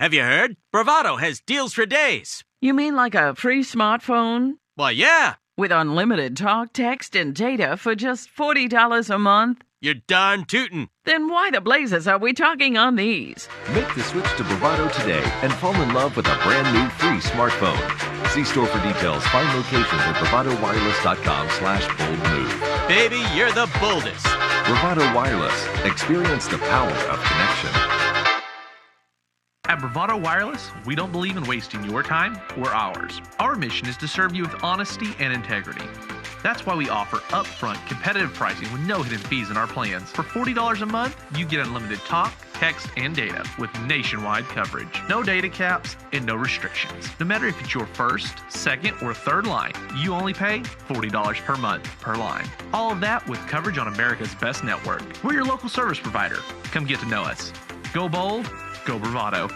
Have you heard? Bravado has deals for days. You mean like a free smartphone? Well, yeah. With unlimited talk, text, and data for just $40 a month? You're darn tootin'. Then why the blazes are we talking on these? Make the switch to Bravado today and fall in love with a brand new free smartphone. See store for details. Find locations at bravadowireless.com/boldmove. Baby, you're the boldest. Bravado Wireless. Experience the power of connection. At Bravado Wireless, we don't believe in wasting your time or ours. Our mission is to serve you with honesty and integrity. That's why we offer upfront competitive pricing with no hidden fees in our plans. For $40 a month, you get unlimited talk, text, and data with nationwide coverage. No data caps and no restrictions. No matter if it's your first, second, or third line, you only pay $40 per month per line. All of that with coverage on America's best network. We're your local service provider. Come get to know us. Go bold, go Bravado.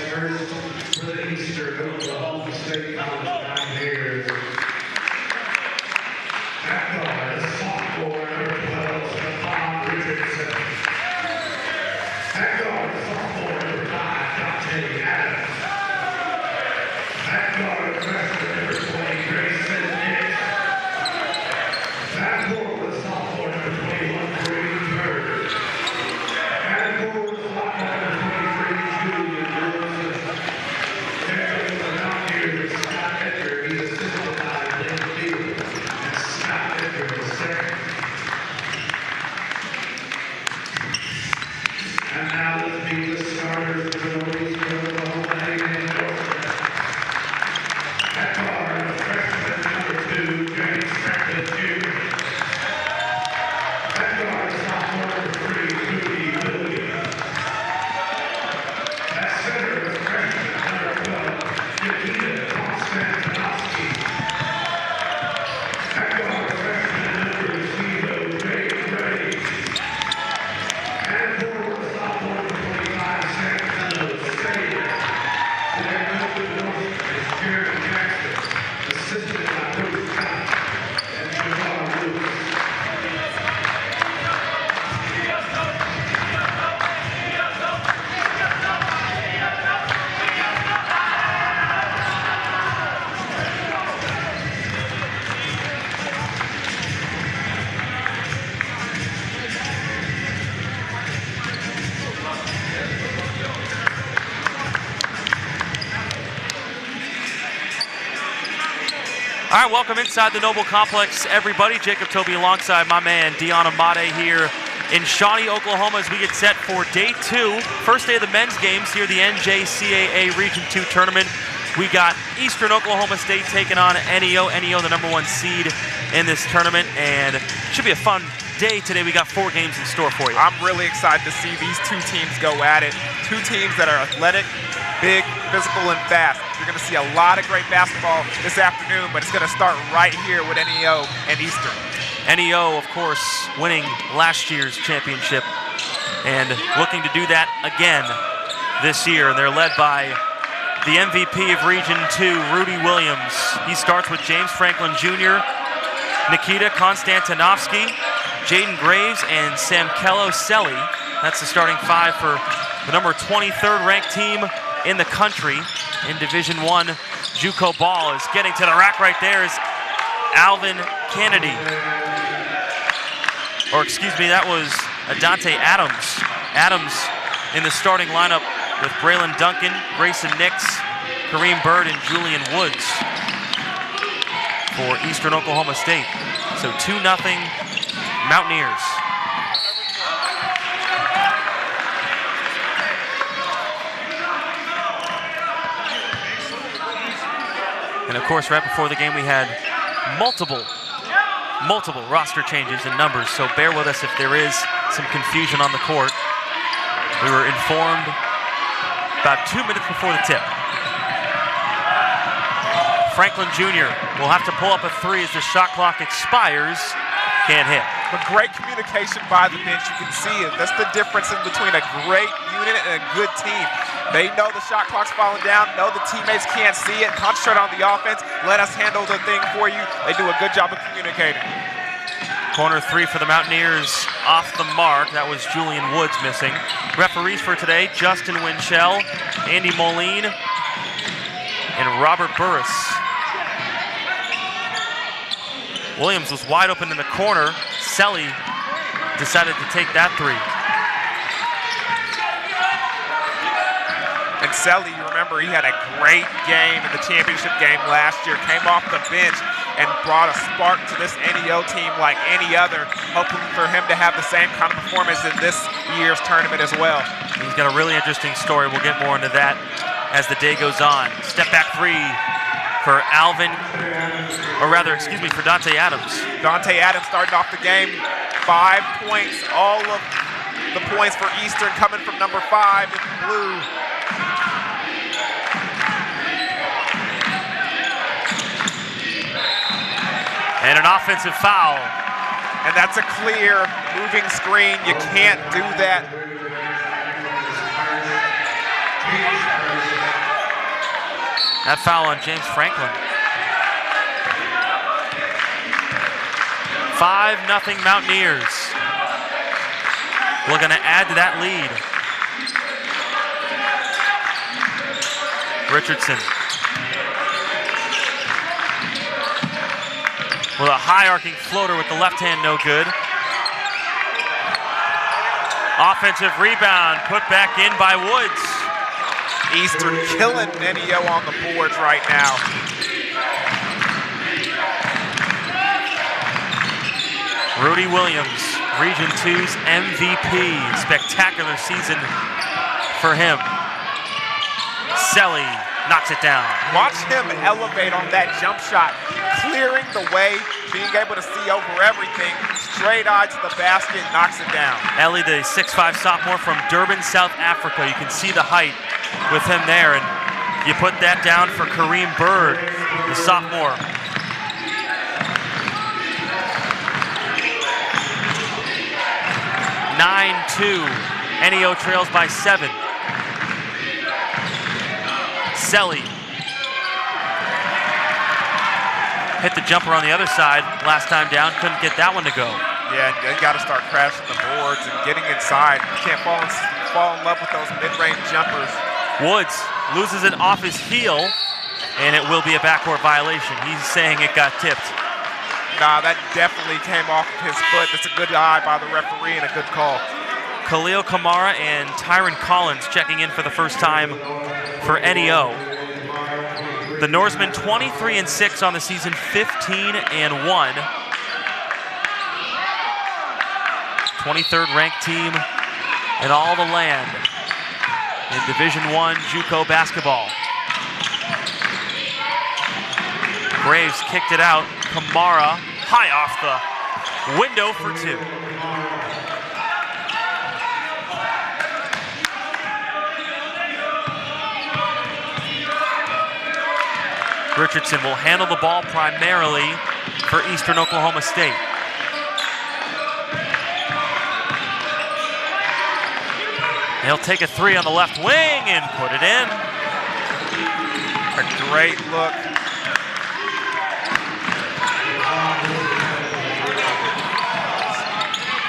first for the Eastern Oklahoma State College Pioneers. At guard, the sophomore, number 12, Stefan Richardson. At guard, the sophomore, number 5, Dante Adams. At guard, freshman, number 20, Grayson Nix. At forward, the sophomore, number 21, Brady Bird. At forward, the sophomore, number 23, Julian Wilson. There is the Mountaineers, Scott Edgar. He's assisted by Lynn Field. And Scott Edgar is second. And now let's meet the starters for the Eastern Oklahoma State endorsement. At guard, freshman number 2, James Franklin Jr. At guard, sophomore number 3, Rudy Williams. At center, freshman number 12, Nikita Konstantinovsky. At guard, freshman number 0, Jake Gray. And forward, sophomore number 25, Santino Sayer. Their coach endorsement is Jerry Jackson, assisted by Coach Scott and Javon Lewis. All right, welcome inside the Noble Complex, everybody. Jacob Toby alongside my man Deion Amade here in Shawnee, Oklahoma, as we get set for day 2, first day of the men's games here, the NJCAA Region 2 tournament. We got Eastern Oklahoma State taking on NEO. NEO, the number 1 seed in this tournament, and it should be a fun day today. We got 4 games in store for you. I'm really excited to see these two teams go at it. Two teams that are athletic, big, physical, and fast. You're going to see a lot of great basketball this afternoon, but it's going to start right here with NEO and Eastern. NEO, of course, winning last year's championship and looking to do that again this year. And they're led by the MVP of Region 2, Rudy Williams. He starts with James Franklin Jr., Nikita Konstantinovsky, Jaden Graves, and Samkelo Selly. That's the starting 5 for the number 23rd ranked team in the country in Division I. JUCO ball is getting to the rack right there is Alvin Kennedy. Or excuse me, that was Dante Adams. Adams in the starting lineup with Braylon Duncan, Grayson Nix, Kareem Bird, and Julian Woods for Eastern Oklahoma State. So 2-0 Mountaineers. And of course, right before the game, we had multiple roster changes and numbers, so bear with us if there is some confusion on the court. We were informed about 2 minutes before the tip. Franklin Jr. will have to pull up a 3 as the shot clock expires. Can't hit. But great communication by the bench. You can see it. That's the difference in between a great unit and a good team. They know the shot clock's falling down, know the teammates can't see it, concentrate on the offense, let us handle the thing for you. They do a good job of communicating. Corner 3 for the Mountaineers off the mark. That was Julian Woods missing. Referees for today, Justin Winchell, Andy Moline, and Robert Burris. Williams was wide open in the corner. Selly decided to take that 3. And Selly, you remember, he had a great game in the championship game last year, came off the bench and brought a spark to this NEO team like any other, hoping for him to have the same kind of performance in this year's tournament as well. He's got a really interesting story. We'll get more into that as the day goes on. Step back 3 for Alvin, or rather, excuse me, for Dante Adams. Dante Adams starting off the game, 5 points, all of the points for Eastern coming from number 5 in blue. And an offensive foul. And that's a clear moving screen. You can't do that. That foul on James Franklin. 5-0 Mountaineers. Looking to add to that lead. Richardson with a high arcing floater with the left hand, no good. Offensive rebound put back in by Woods. Eastern killing NEO on the boards right now. Rudy Williams, Region 2's MVP. Spectacular season for him. Selly knocks it down. Watch him elevate on that jump shot, clearing the way, being able to see over everything. Straight eye to the basket, knocks it down. Ellie, the 6'5" sophomore from Durban, South Africa. You can see the height with him there, and you put that down for Kareem Bird, the sophomore. (9-2). NEO trails by 7. Selly hit the jumper on the other side last time down, couldn't get that one to go. Yeah, they got to start crashing the boards and getting inside. You can't fall in love with those mid-range jumpers. Woods loses it off his heel, and it will be a backcourt violation. He's saying it got tipped. Nah, that definitely came off of his foot. That's a good eye by the referee and a good call. Khalil Kamara and Tyron Collins checking in for the first time for NEO. The Norsemen 23-6 on the season, 15-1. 23rd ranked team in all the land in Division I JUCO basketball. Graves kicked it out. Kamara high off the window for 2. Richardson will handle the ball primarily for Eastern Oklahoma State. He'll take a 3 on the left wing and put it in. A great look.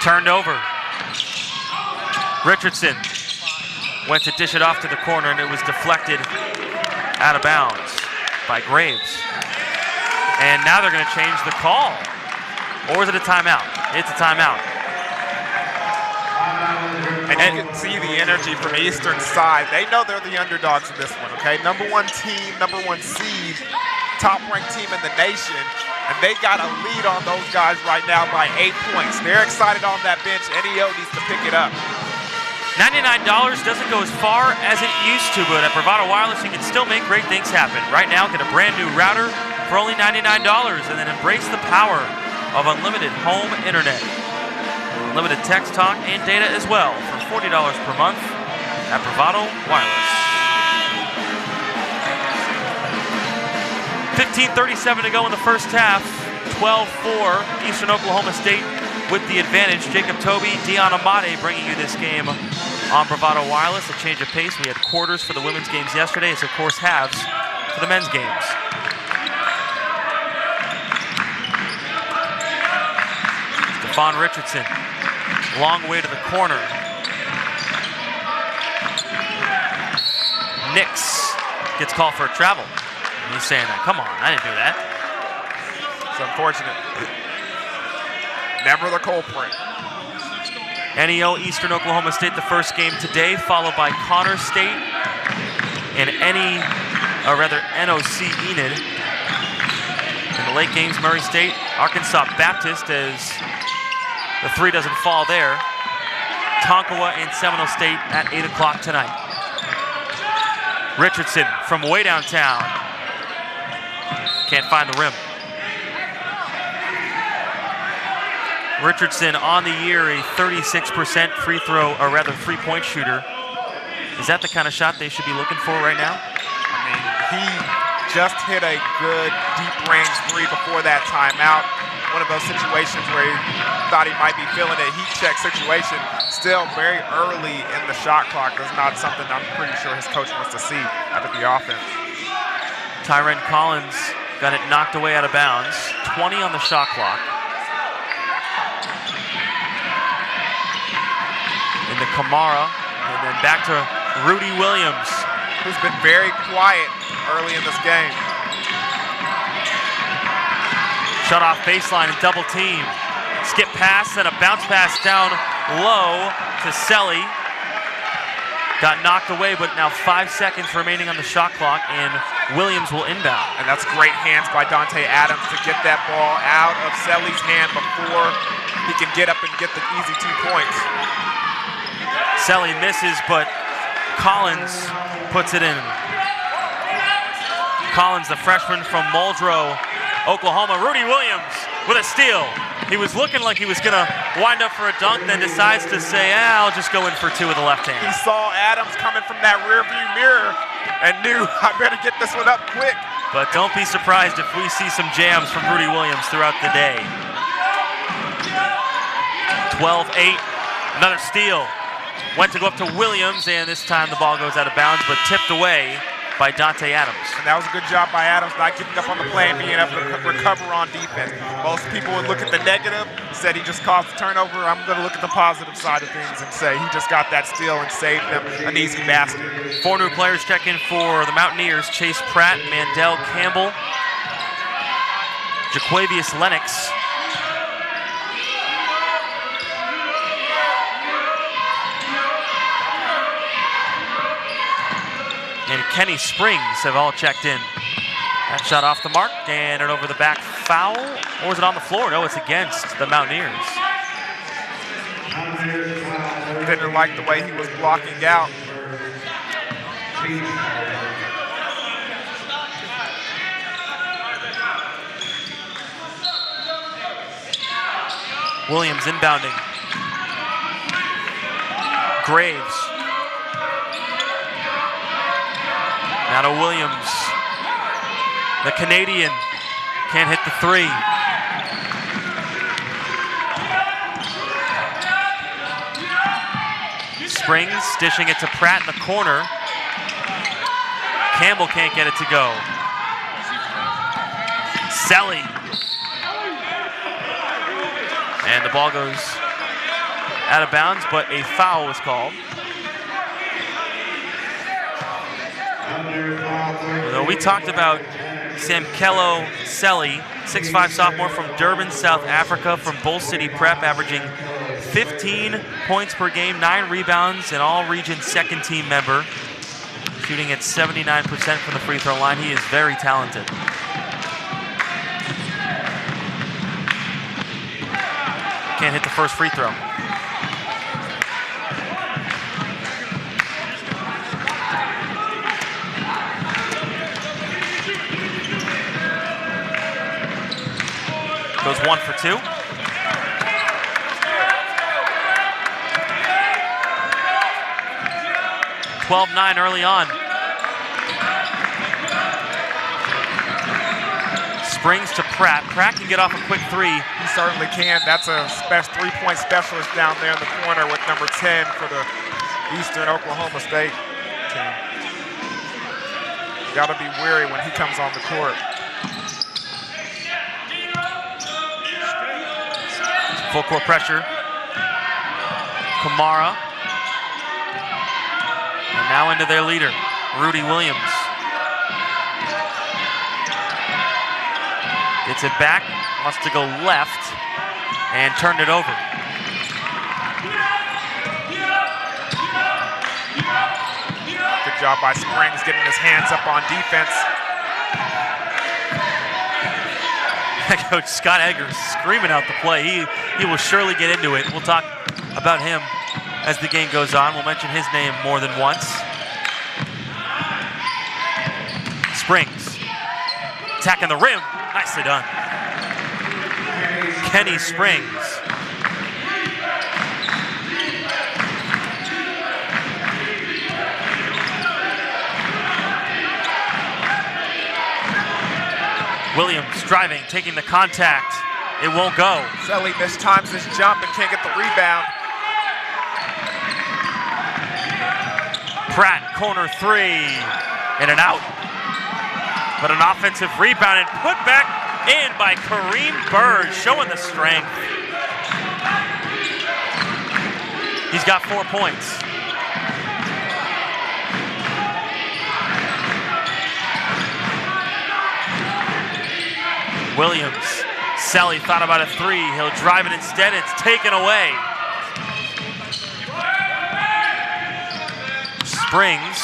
Turned over. Richardson went to dish it off to the corner, and it was deflected out of bounds by Graves. And now they're going to change the call. Or is it a timeout? It's a timeout. And you can see the energy from Eastern's side. They know they're the underdogs in this one, okay? Number 1 team, number 1 seed, top-ranked team in the nation. And they got a lead on those guys right now by 8 points. They're excited on that bench. NEO needs to pick it up. $99 doesn't go as far as it used to, but at Bravado Wireless, you can still make great things happen. Right now, get a brand new router for only $99, and then embrace the power of unlimited home internet. Unlimited text, talk, and data as well for $40 per month at Bravado Wireless. 15:37 to go in the first half. 12-4, Eastern Oklahoma State with the advantage. Jacob Toby, Deion Amade bringing you this game on Bravado Wireless. A change of pace. We had quarters for the women's games yesterday. It's, of course, halves for the men's games. Stephon Richardson, long way to the corner. Nix gets called for a travel. And he's saying, come on, I didn't do that. It's unfortunate. Never the culprit. NEO Eastern Oklahoma State the first game today, followed by Connor State and NOC Enid. In the late games, Murray State, Arkansas Baptist, as the 3 doesn't fall there. Tonkawa and Seminole State at 8 o'clock tonight. Richardson from way downtown. Can't find the rim. Richardson on the year, a 36% three-point shooter. Is that the kind of shot they should be looking for right now? I mean, he just hit a good deep-range 3 before that timeout. One of those situations where he thought he might be feeling a heat check situation. Still very early in the shot clock. That's not something I'm pretty sure his coach wants to see out of the offense. Tyren Collins got it knocked away out of bounds. 20 on the shot clock. Into Kamara, and then back to Rudy Williams, who's been very quiet early in this game. Shut off baseline and double team. Skip pass and a bounce pass down low to Selly. Got knocked away, but now 5 seconds remaining on the shot clock, and Williams will inbound. And that's great hands by Dante Adams to get that ball out of Selly's hand before he can get up and get the easy 2 points. Selly misses, but Collins puts it in. Collins, the freshman from Muldrow, Oklahoma. Rudy Williams with a steal. He was looking like he was going to wind up for a dunk, then decides to say, I'll just go in for 2 with the left hand. He saw Adams coming from that rearview mirror and knew, I better get this one up quick. But don't be surprised if we see some jams from Rudy Williams throughout the day. 12-8, another steal. Went to go up to Williams, and this time the ball goes out of bounds, but tipped away by Dante Adams. And that was a good job by Adams, not giving up on the play and being able to recover on defense. Most people would look at the negative, said he just caused the turnover. I'm going to look at the positive side of things and say he just got that steal and saved them an easy basket. 4 new players check in for the Mountaineers: Chase Pratt, Mandel Campbell, Jaquavius Lennox, and Kenny Springs have all checked in. That shot off the mark and an over the back foul. Or is it on the floor? No, it's against the Mountaineers. Didn't like the way he was blocking out. Williams inbounding. Graves. Now to Williams. The Canadian can't hit the 3. Springs dishing it to Pratt in the corner. Campbell can't get it to go. Selly. And the ball goes out of bounds, but a foul was called. So we talked about Samkelo Selly, 6'5" sophomore from Durban, South Africa, from Bull City Prep, averaging 15 points per game, 9 rebounds, and all-region second-team member, shooting at 79% from the free throw line. He is very talented. Can't hit the first free throw. Goes 1 for 2. (12-9) early on. Springs to Pratt. Pratt can get off a quick 3. He certainly can. That's a 3-point specialist down there in the corner with number 10 for the Eastern Oklahoma State team. Got to be wary when he comes on the court. Full court pressure. Kamara. And now into their leader, Rudy Williams. Gets it back, wants to go left, and turned it over. Good job by Springs getting his hands up on defense. Coach Scott Eggers screaming out the play. He will surely get into it. We'll talk about him as the game goes on. We'll mention his name more than once. Springs attacking the rim. Nicely done. Kenny Springs. Williams driving, taking the contact. It won't go. Selly mistimes his jump and can't get the rebound. Pratt, corner 3, in and out. But an offensive rebound and put back in by Kareem Bird, showing the strength. He's got 4 points. Williams. Selly thought about a three. He'll drive it instead. It's taken away. Springs.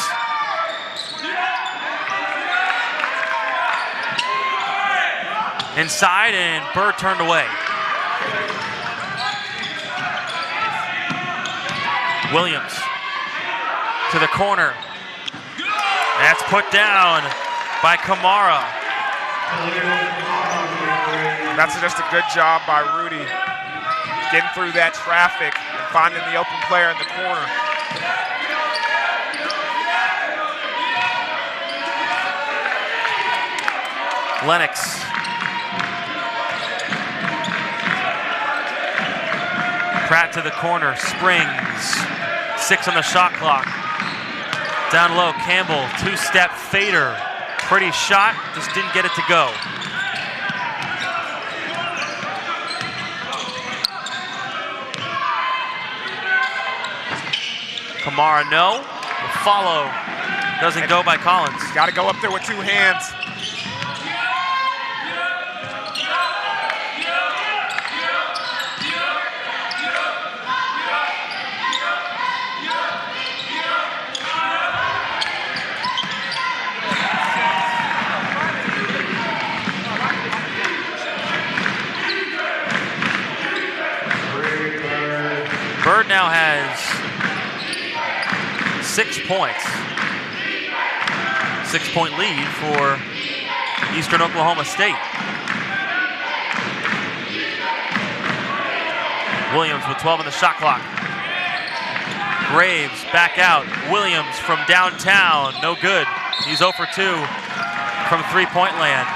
Inside, and Bird turned away. Williams to the corner. That's put down by Kamara. That's just a good job by Rudy, getting through that traffic and finding the open player in the corner. Lennox. Pratt to the corner, Springs. 6 on the shot clock. Down low, Campbell, two-step fader. Pretty shot, just didn't get it to go. Kamara, no. The follow doesn't go by Collins. Got to go up there with 2 hands. Bird now has 6 points. 6-point lead for Eastern Oklahoma State. Williams with 12 on the shot clock. Graves back out. Williams from downtown, no good. He's 0 for 2 from 3-point land.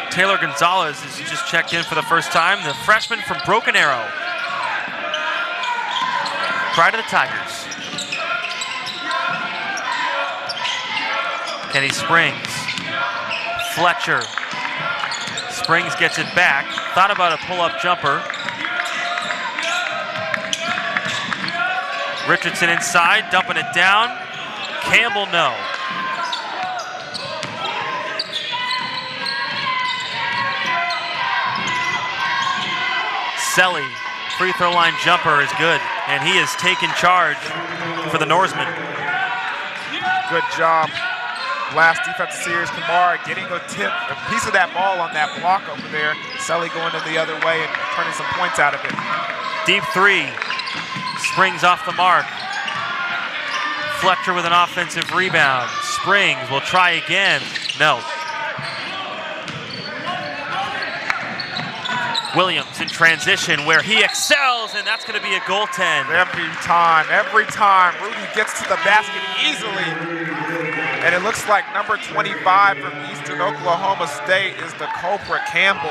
Taylor Gonzalez has just checked in for the first time, the freshman from Broken Arrow. Pride of the Tigers. Kenny Springs. Fletcher. Springs gets it back. Thought about a pull-up jumper. Richardson inside, dumping it down. Campbell, no. Selly, free throw line jumper is good, and he has taken charge for the Norseman. Good job. Last defensive series, Kamara getting a piece of that ball on that block over there. Selly going in the other way and turning some points out of it. Deep three. Springs off the mark. Fletcher with an offensive rebound. Springs will try again. No. Williams in transition where he excels, and that's going to be a goaltend. Every time, Rudy gets to the basket easily. And it looks like number 25 from Eastern Oklahoma State is the culprit. Campbell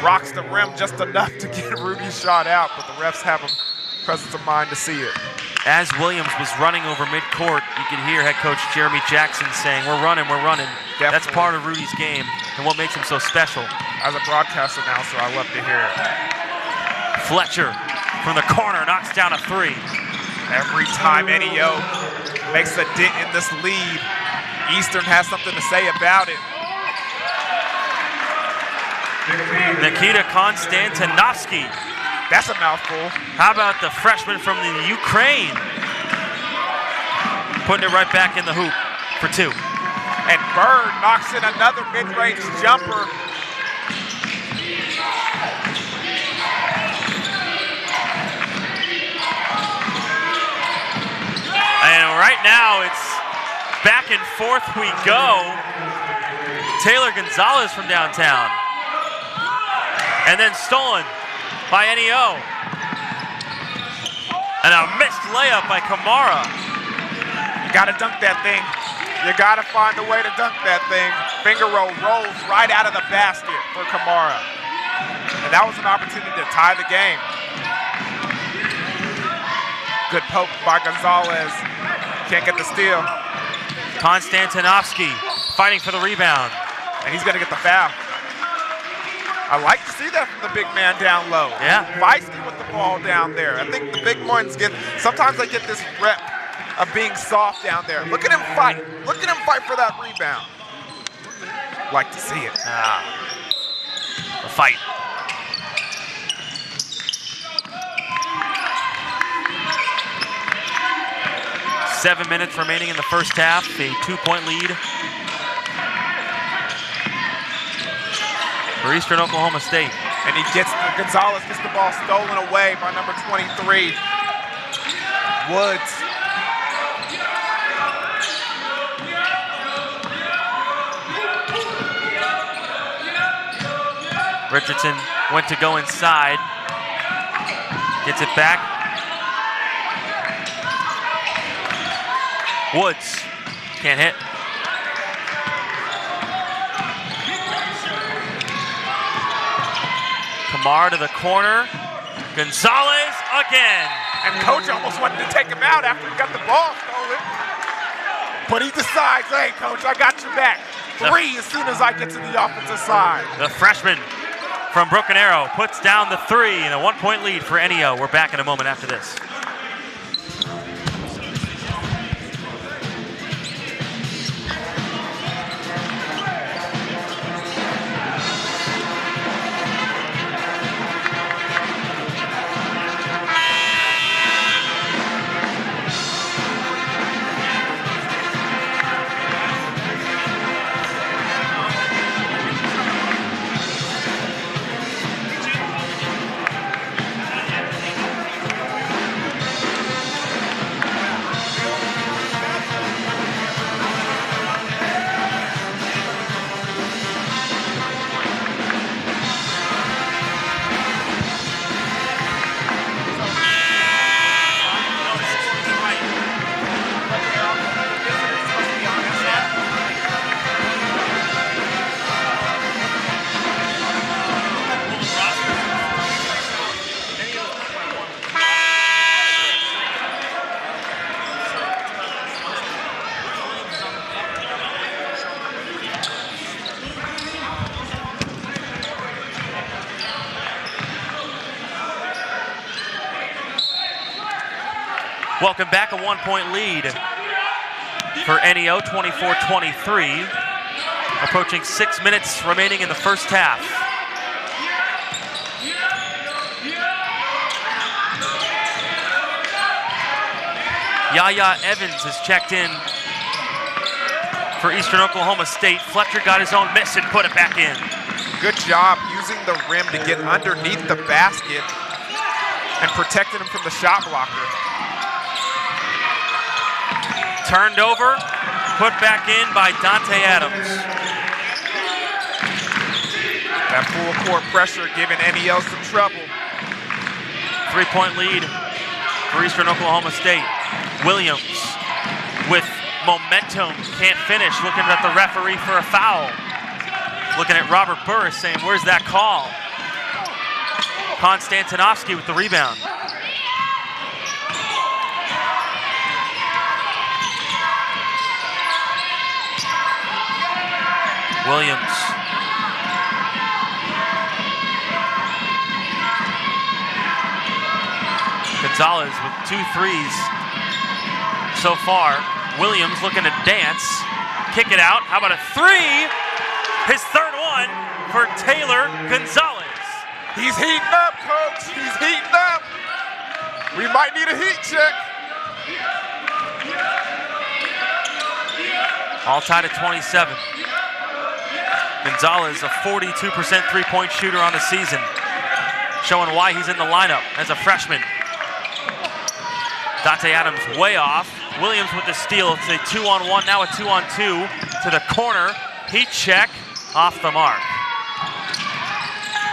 rocks the rim just enough to get Rudy's shot out, but the refs have him presence of mind to see it. As Williams was running over midcourt, you could hear head coach Jeremy Jackson saying, we're running. Definitely. That's part of Rudy's game and what makes him so special. As a broadcast announcer, I love to hear it. Fletcher from the corner knocks down a three. Every time NEO makes a dent in this lead, Eastern has something to say about it. Nikita Konstantinovsky. That's a mouthful. How about the freshman from the Ukraine? Putting it right back in the hoop for 2. And Bird knocks in another mid-range jumper. And right now it's back and forth we go. Taylor Gonzalez from downtown. And then stolen by NEO. And a missed layup by Kamara. You got to dunk that thing. You got to find a way to dunk that thing. Finger roll rolls right out of the basket for Kamara. And that was an opportunity to tie the game. Good poke by Gonzalez. Can't get the steal. Konstantinovsky fighting for the rebound. And he's going to get the foul. I like to see that from the big man down low. Yeah. Feisty with the ball down there. I think the big ones sometimes they get this rep of being soft down there. Look at him fight. Look at him fight for that rebound. Like to see it. The fight. Seven minutes remaining in the first half. A 2-point lead for Eastern Oklahoma State. And Gonzalez gets the ball stolen away by number 23, Woods. Richardson went to go inside. Gets it back. Woods can't hit. Kamara to the corner. Gonzalez again. And coach almost wanted to take him out after he got the ball stolen. But he decides, hey, coach, I got your back. 3 as soon as I get to the offensive side. The freshman from Broken Arrow puts down the 3 and a 1-point lead for NEO. We're back in a moment after this. Welcome back, a 1-point lead for NEO, 24-23. Approaching 6 minutes remaining in the first half. Yaya Evans has checked in for Eastern Oklahoma State. Fletcher got his own miss and put it back in. Good job using the rim to get underneath the basket and protecting him from the shot blocker. Turned over, put back in by Dante Adams. That full court pressure giving NEO some trouble. 3-point lead for Eastern Oklahoma State. Williams with momentum, can't finish, looking at the referee for a foul. Looking at Robert Burris saying, where's that call? Konstantinovsky with the rebound. Williams. Gonzalez with 2 threes so far. Williams looking to dance. Kick it out. How about a 3? His third one for Taylor Gonzalez. He's heating up, coach. He's heating up. We might need a heat check. All tied at 27. Gonzalez, a 42% three-point shooter on the season, showing why he's in the lineup as a freshman. Dante Adams way off. Williams with the steal. It's a 2-on-1, now a 2-on-2 to the corner. Heat check off the mark.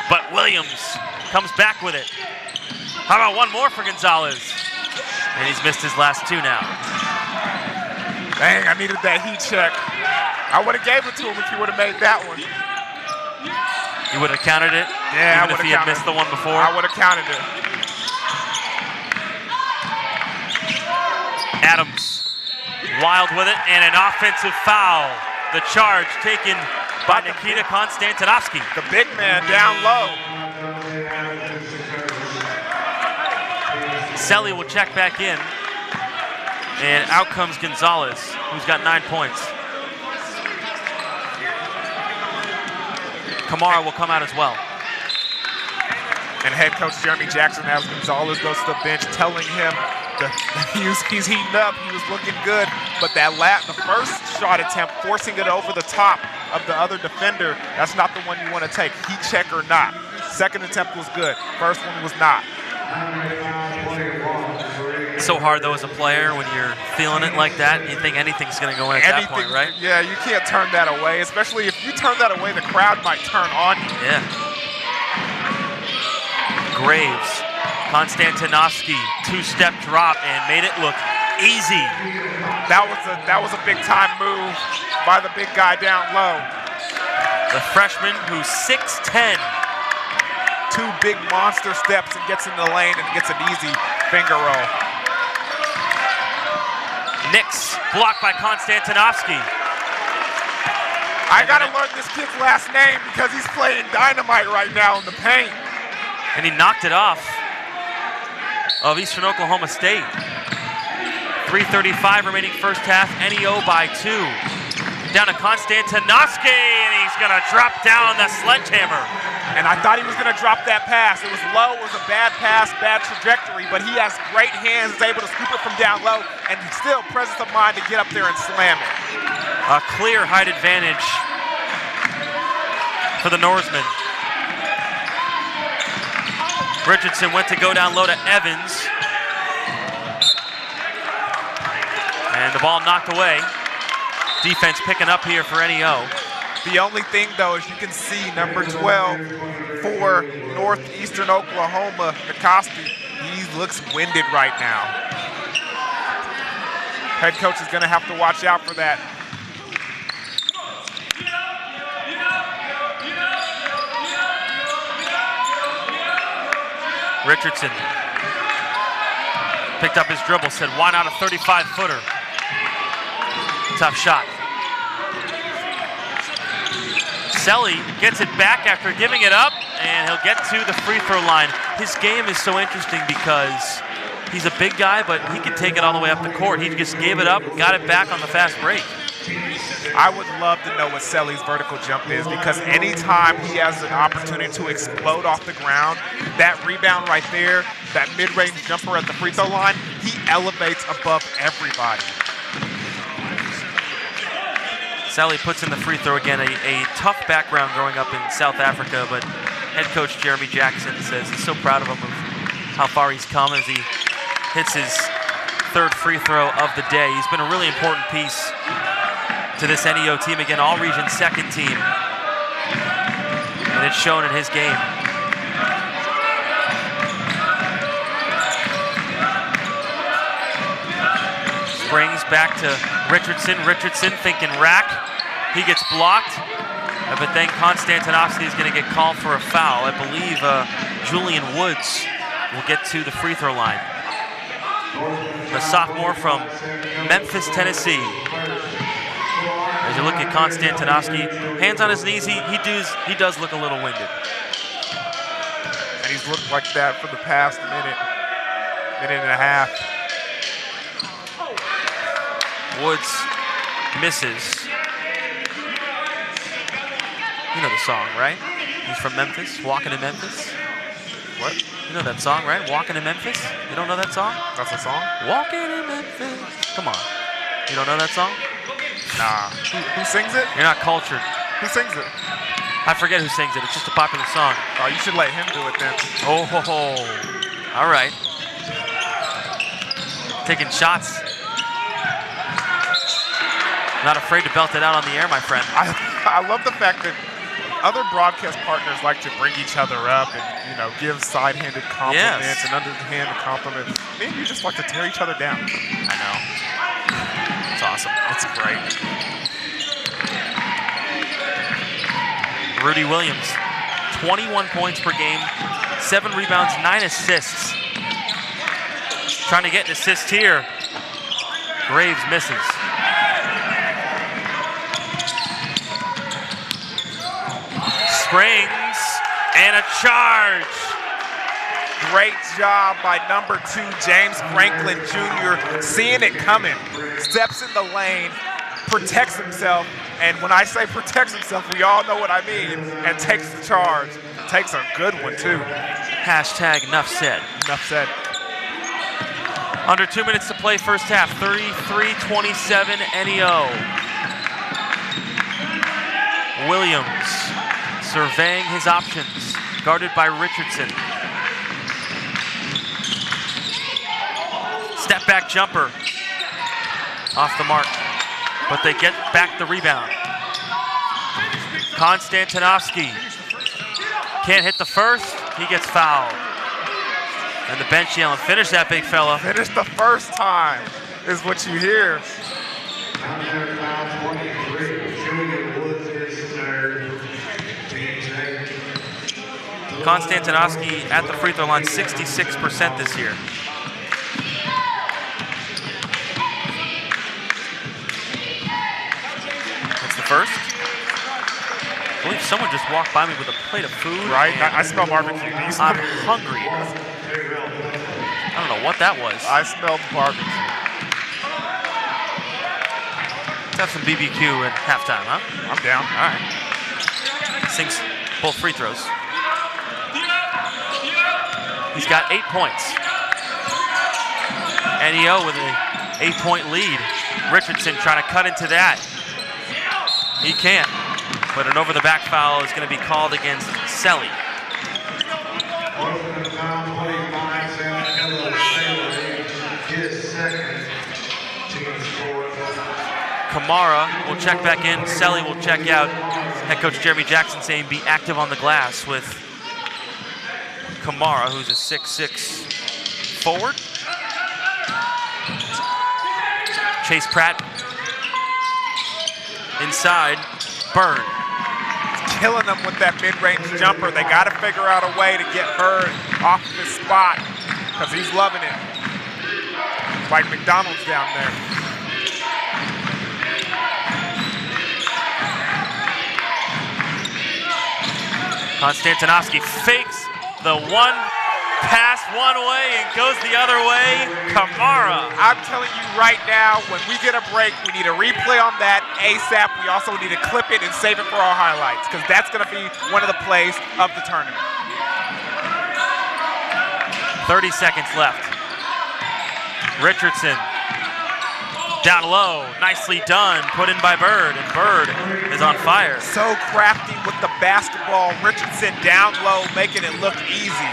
But Williams comes back with it. How about one more for Gonzalez? And he's missed his last two now. Dang, I needed that heat check. I would have gave it to him if he would have made that one. You would have counted it? Yeah, even if he had missed the one before? I would have counted it. Adams, wild with it, and an offensive foul. The charge taken by Nikita Konstantinovsky. The big man down low. Selly will check back in. And out comes Gonzalez, who's got 9 points. Kamara will come out as well. And head coach Jeremy Jackson, as Gonzalez goes to the bench, telling him that he's heating up. He was looking good, but the first shot attempt, forcing it over the top of the other defender, that's not the one you want to take, heat check or not. Second attempt was good. First one was not. It's so hard, though, as a player when you're feeling it like that. You think anything's going to go in at that point, right? Yeah, you can't turn that away, especially if you turn that away, the crowd might turn on you. Yeah. Graves, Konstantinovsky, two-step drop and made it look easy. That was a big-time move by the big guy down low. The freshman who's 6'10". Two big monster steps and gets in the lane and gets an easy finger roll. Nix blocked by Konstantinovsky. I gotta learn this kid's last name because he's playing dynamite right now in the paint. And he knocked it off of Eastern Oklahoma State. 3:35 remaining first half, NEO by 2. Down to Konstantinovsky, and he's gonna drop down the sledgehammer. And I thought he was gonna drop that pass. It was low, it was a bad pass, bad trajectory, but he has great hands, is able to scoop it from down low, and still presence of mind to get up there and slam it. A clear height advantage for the Norseman. Richardson went to go down low to Evans. And the ball knocked away. Defense picking up here for NEO. The only thing, though, is you can see number 12 for Northeastern Oklahoma, Nikoski. He looks winded right now. Head coach is going to have to watch out for that. Richardson picked up his dribble, said, why not a 35-footer? Tough shot. Selly gets it back after giving it up, and he'll get to the free throw line. His game is so interesting because he's a big guy, but he can take it all the way up the court. He just gave it up, got it back on the fast break. I would love to know what Selly's vertical jump is, because anytime he has an opportunity to explode off the ground, that rebound right there, that mid-range jumper at the free throw line, he elevates above everybody. Selly puts in the free throw again. A tough background growing up in South Africa, but head coach Jeremy Jackson says he's so proud of him of how far he's come as he hits his third free throw of the day. He's been a really important piece to this NEO team. Again, all-region second team. And it's shown in his game. Springs back to Richardson. Richardson thinking rack. He gets blocked. But then Konstantinovsky is going to get called for a foul. I believe Julian Woods will get to the free throw line. The sophomore from Memphis, Tennessee. As you look at Konstantinovsky, hands on his knees, he does look a little winded. And he's looked like that for the past minute and a half. Woods misses. You know the song, right? He's from Memphis, Walking in Memphis. What? You know that song, right? Walking in Memphis? You don't know that song? That's a song? Walking in Memphis. Come on. You don't know that song? Nah. Who sings it? You're not cultured. Who sings it? I forget who sings it. It's just a popular song. Oh, you should let him do it then. Oh, ho, ho. All right. Taking shots. Not afraid to belt it out on the air, my friend. I love the fact that other broadcast partners like to bring each other up and, give side-handed compliments and underhanded compliments. Me and you just like to tear each other down. I know. It's awesome. It's great. Rudy Williams, 21 points per game, 7 rebounds, 9 assists. Trying to get an assist here. Graves misses. Springs and a charge. Great job by number 2, James Franklin Jr. Seeing it coming, steps in the lane, protects himself, and when I say protects himself, we all know what I mean, and takes the charge. Takes a good one, too. Hashtag enough said. Enough said. Under 2 minutes to play first half, 33-27 NEO. Williams surveying his options, guarded by Richardson. Step back jumper, off the mark, but they get back the rebound. Konstantinovsky can't hit the first, he gets fouled. And the bench yelling, finish that big fella. Finish the first time is what you hear. Konstantinovsky at the free throw line, 66% this year. That's the first. I believe someone just walked by me with a plate of food. Right, I smell barbecue. I'm hungry. I don't know what that was. I smelled barbecue. Let's have some BBQ at halftime, huh? I'm down. All right. Sinks both free throws. He's got 8 points. NEO with an 8-point lead. Richardson trying to cut into that. He can't. But an over-the-back foul is going to be called against Selly. Kamara will check back in. Selly will check out. Head coach Jeremy Jackson saying be active on the glass with Kamara, who's a 6'6" forward. Chase Pratt inside. Bird. Killing them with that mid-range jumper. They got to figure out a way to get Bird off of his spot because he's loving it. Like McDonald's down there. Konstantinovsky fakes the one pass one way and goes the other way. Kamara. I'm telling you right now, when we get a break, we need a replay on that ASAP. We also need to clip it and save it for our highlights because that's going to be one of the plays of the tournament. 30 seconds left. Richardson down low, nicely done, put in by Bird, and Bird is on fire. So crafty with the basketball. Richardson down low, making it look easy.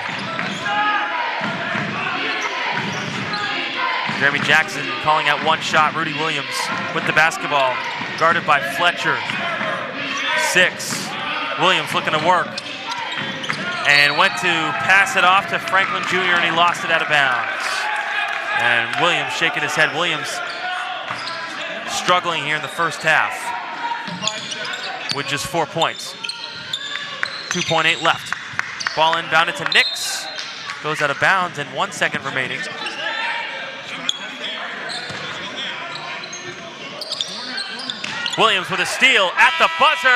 Jeremy Jackson calling out one shot. Rudy Williams with the basketball, guarded by Fletcher. 6. Williams looking to work. And went to pass it off to Franklin Jr. and he lost it out of bounds. And Williams shaking his head. Williams struggling here in the first half with just 4 points. 2.8 left. Ball inbounded to Nix. Goes out of bounds and 1 second remaining. Williams with a steal at the buzzer.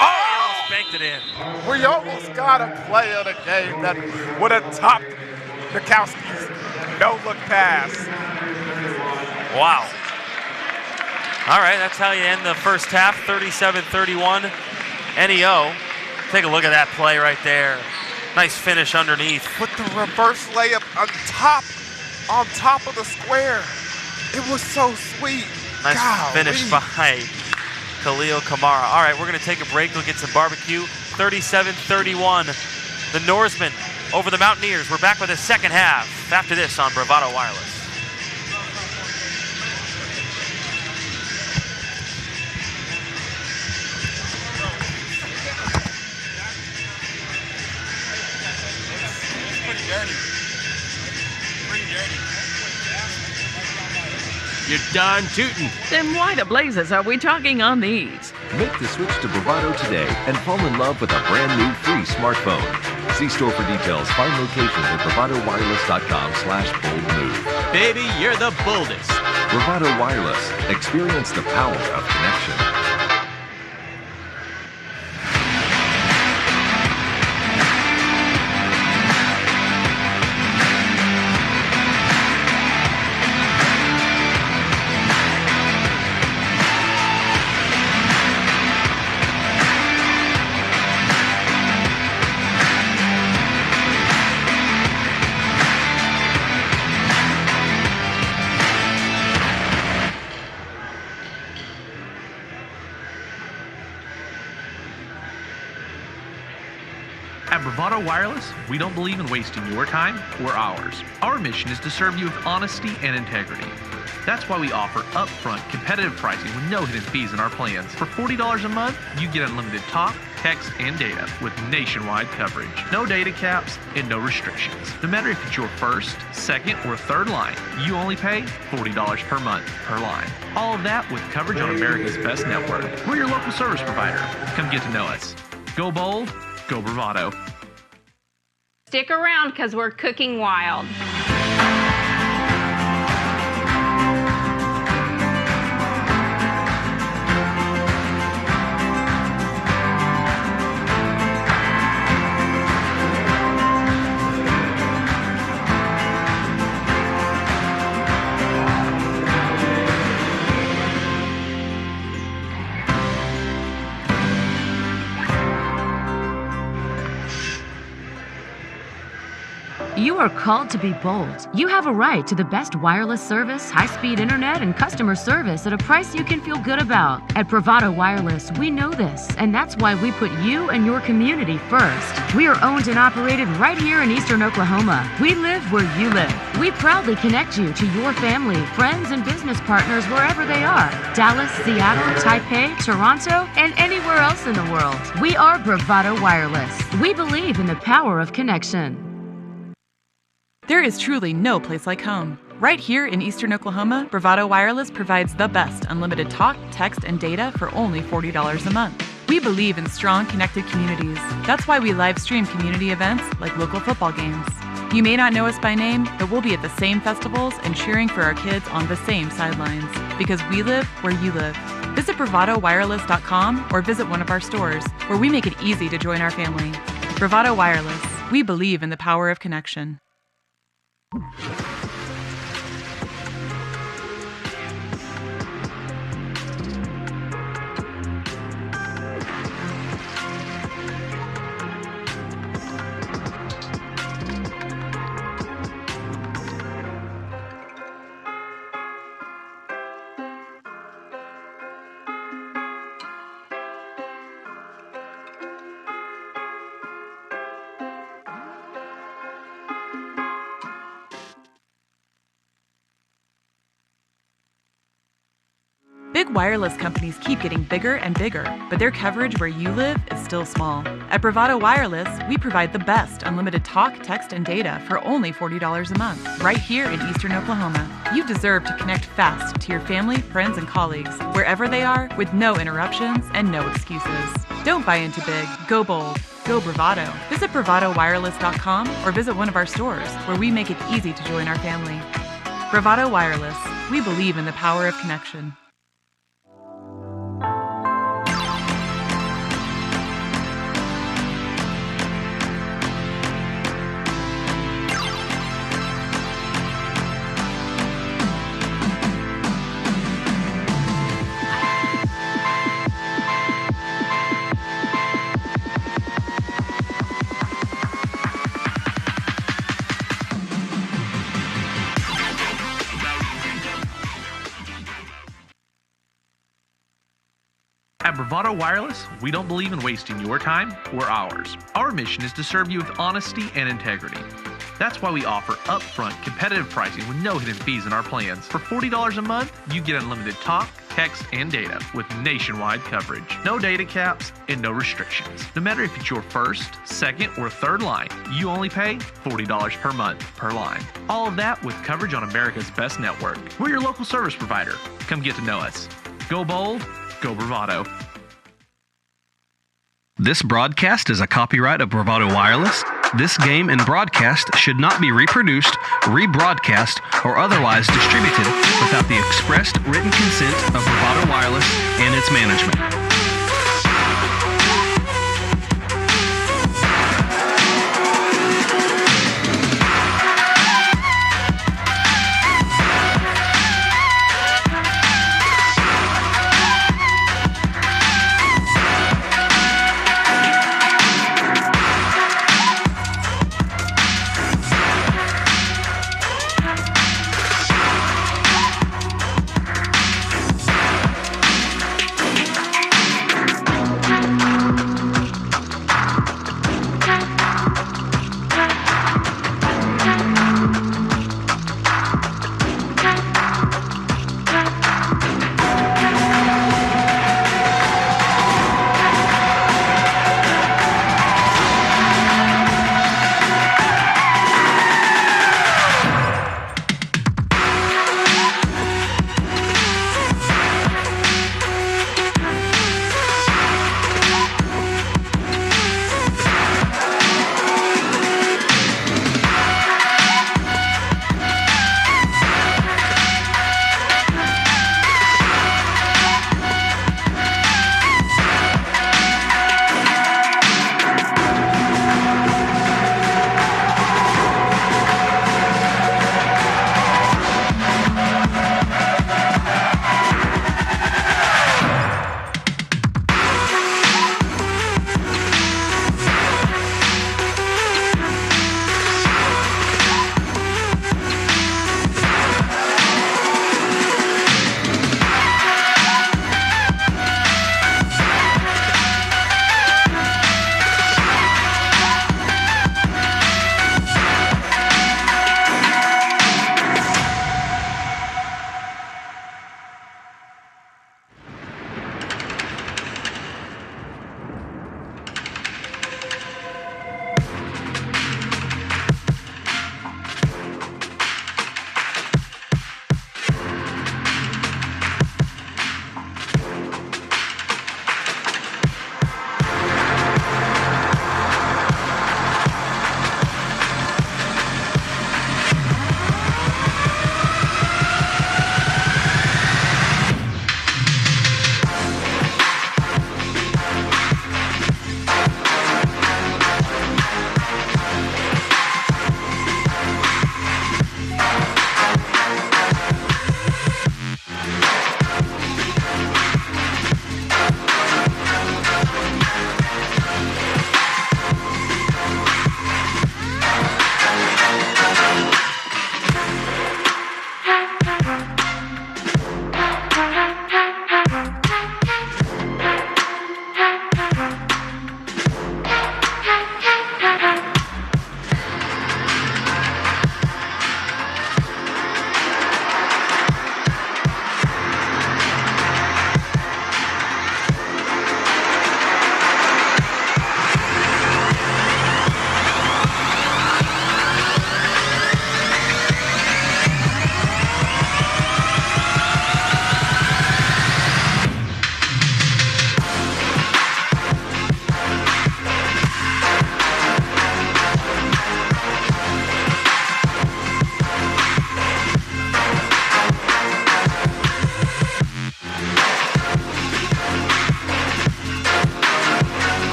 Oh, he almost banked it in. We almost got a play of the game that would have topped Mikowski's no-look pass. Wow. All right, that's how you end the first half, 37-31 NEO. Take a look at that play right there. Nice finish underneath. With the reverse layup on top of the square. It was so sweet. Nice finish by Khalil Kamara. All right, we're going to take a break. We'll get some barbecue. 37-31. The Norsemen over the Mountaineers. We're back with the second half after this on Bravado Wireless. dirty. Pretty dirty. You're darn tootin'. Then why the blazes are we talking on these? Make the switch to Bravado today and fall in love with a brand new free smartphone. See store for details. Find locations at bravadowireless.com/boldmove. Baby, you're the boldest. Bravado Wireless. Experience the power of connection. At Bravado Wireless, we don't believe in wasting your time or ours. Our mission is to serve you with honesty and integrity. That's why we offer upfront competitive pricing with no hidden fees in our plans. For $40 a month, you get unlimited talk, text, and data with nationwide coverage. No data caps and no restrictions. No matter if it's your first, second, or third line, you only pay $40 per month per line. All of that with coverage on America's best network. We're your local service provider. Come get to know us. Go bold. Go Bravado. Stick around because we're cooking wild. You are called to be bold. You have a right to the best wireless service, high-speed internet, and customer service at a price you can feel good about. At Bravado Wireless, we know this, and that's why we put you and your community first. We are owned and operated right here in Eastern Oklahoma. We live where you live. We proudly connect you to your family, friends, and business partners wherever they are. Dallas, Seattle, Taipei, Toronto, and anywhere else in the world. We are Bravado Wireless. We believe in the power of connection. There is truly no place like home. Right here in Eastern Oklahoma, Bravado Wireless provides the best unlimited talk, text, and data for only $40 a month. We believe in strong, connected communities. That's why we live stream community events like local football games. You may not know us by name, but we'll be at the same festivals and cheering for our kids on the same sidelines. Because we live where you live. Visit bravadowireless.com or visit one of our stores, where we make it easy to join our family. Bravado Wireless. We believe in the power of connection. Big wireless companies keep getting bigger and bigger, but their coverage where you live is still small. At Bravado Wireless, we provide the best unlimited talk, text, and data for only $40 a month, right here in Eastern Oklahoma. You deserve to connect fast to your family, friends, and colleagues, wherever they are, with no interruptions and no excuses. Don't buy into big, go bold. Go Bravado. Visit bravadowireless.com or visit one of our stores, where we make it easy to join our family. Bravado Wireless. We believe in the power of connection. At Bravado Wireless, we don't believe in wasting your time or ours. Our mission is to serve you with honesty and integrity. That's why we offer upfront competitive pricing with no hidden fees in our plans. For $40 a month, you get unlimited talk, text, and data with nationwide coverage. No data caps and no restrictions. No matter if it's your first, second, or third line, you only pay $40 per month per line. All of that with coverage on America's best network. We're your local service provider. Come get to know us. Go bold, go Bravado. This broadcast is a copyright of Bravado Wireless. This game and broadcast should not be reproduced, rebroadcast, or otherwise distributed without the expressed written consent of Bravado Wireless and its management.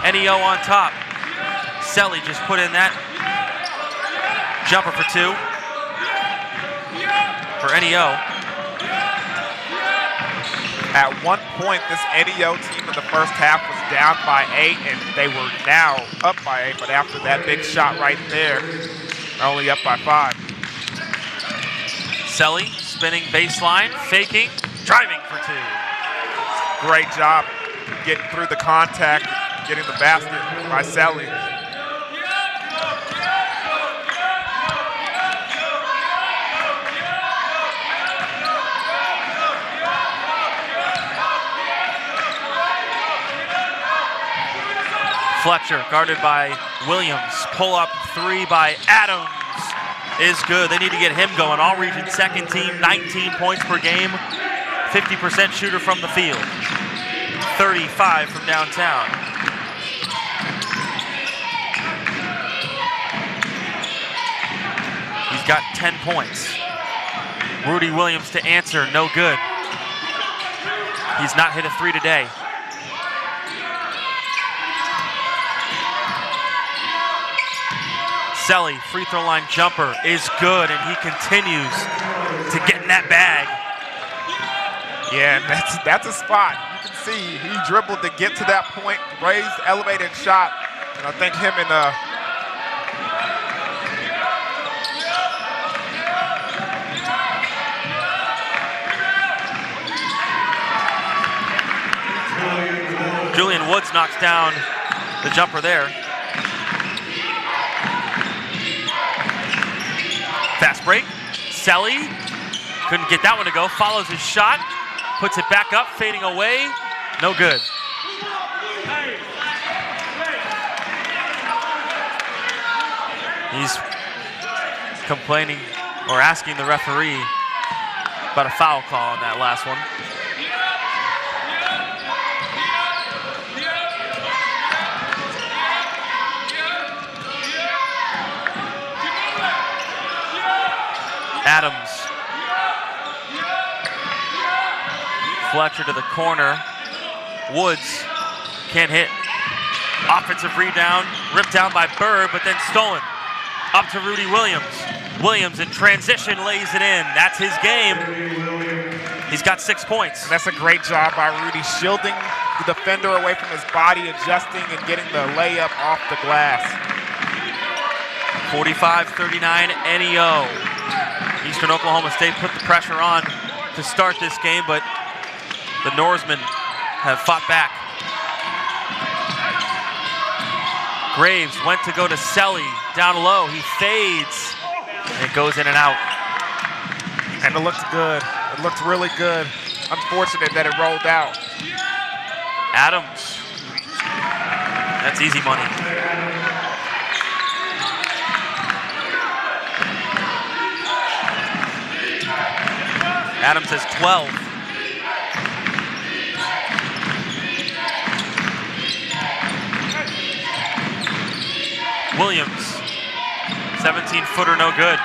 NEO on top. Selly just put in that jumper for 2 for NEO. At one point, this NEO team in the first half was down by 8, and they were now up by 8. But after that big shot right there, they're only up by 5. Selly spinning baseline, faking, driving for 2. Great job getting through the contact, getting the basket by Selly. Fletcher guarded by Williams. Pull up 3 by Adams is good. They need to get him going. All region second team, 19 points per game. 50% shooter from the field. 35 from downtown. He's got 10 points. Rudy Williams to answer, no good. He's not hit a 3 today. Selly, free throw line jumper is good, and he continues to get in that bag. Yeah, and that's a spot. You can see he dribbled to get to that point, raised, elevated shot, and I think him and Julian Woods knocks down the jumper there. Fast break. Selly couldn't get that one to go. Follows his shot. Puts it back up, fading away. No good. He's complaining or asking the referee about a foul call on that last one. Adams. Fletcher to the corner. Woods can't hit. Offensive rebound, ripped down by Bird, but then stolen. Up to Rudy Williams. Williams in transition lays it in. That's his game. He's got 6 points. And that's a great job by Rudy, shielding the defender away from his body, adjusting and getting the layup off the glass. 45-39 NEO. Eastern Oklahoma State put the pressure on to start this game, but the Norsemen have fought back. Graves went to go to Selly, down low. He fades, and it goes in and out. And it looked good. It looked really good. Unfortunate that it rolled out. Adams. That's easy money. Adams has 12. Williams, 17-footer, no good.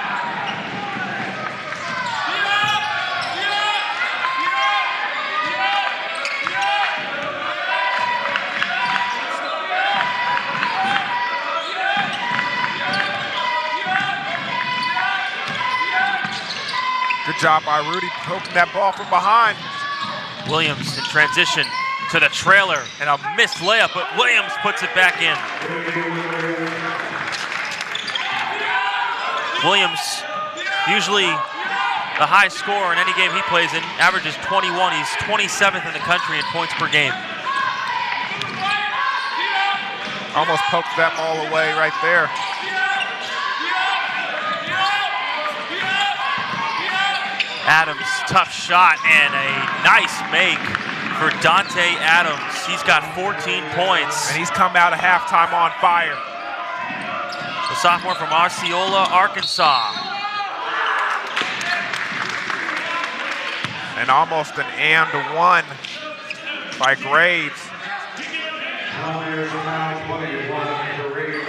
Good job by Rudy poking that ball from behind. Williams in transition to the trailer and a missed layup, but Williams puts it back in. Williams, usually the high scorer in any game he plays in, averages 21. He's 27th in the country in points per game. Almost poked that ball away right there. Adams, tough shot, and a nice make for Dante Adams. He's got 14 points. And he's come out of halftime on fire. The sophomore from Osceola, Arkansas. And almost an and one by Graves.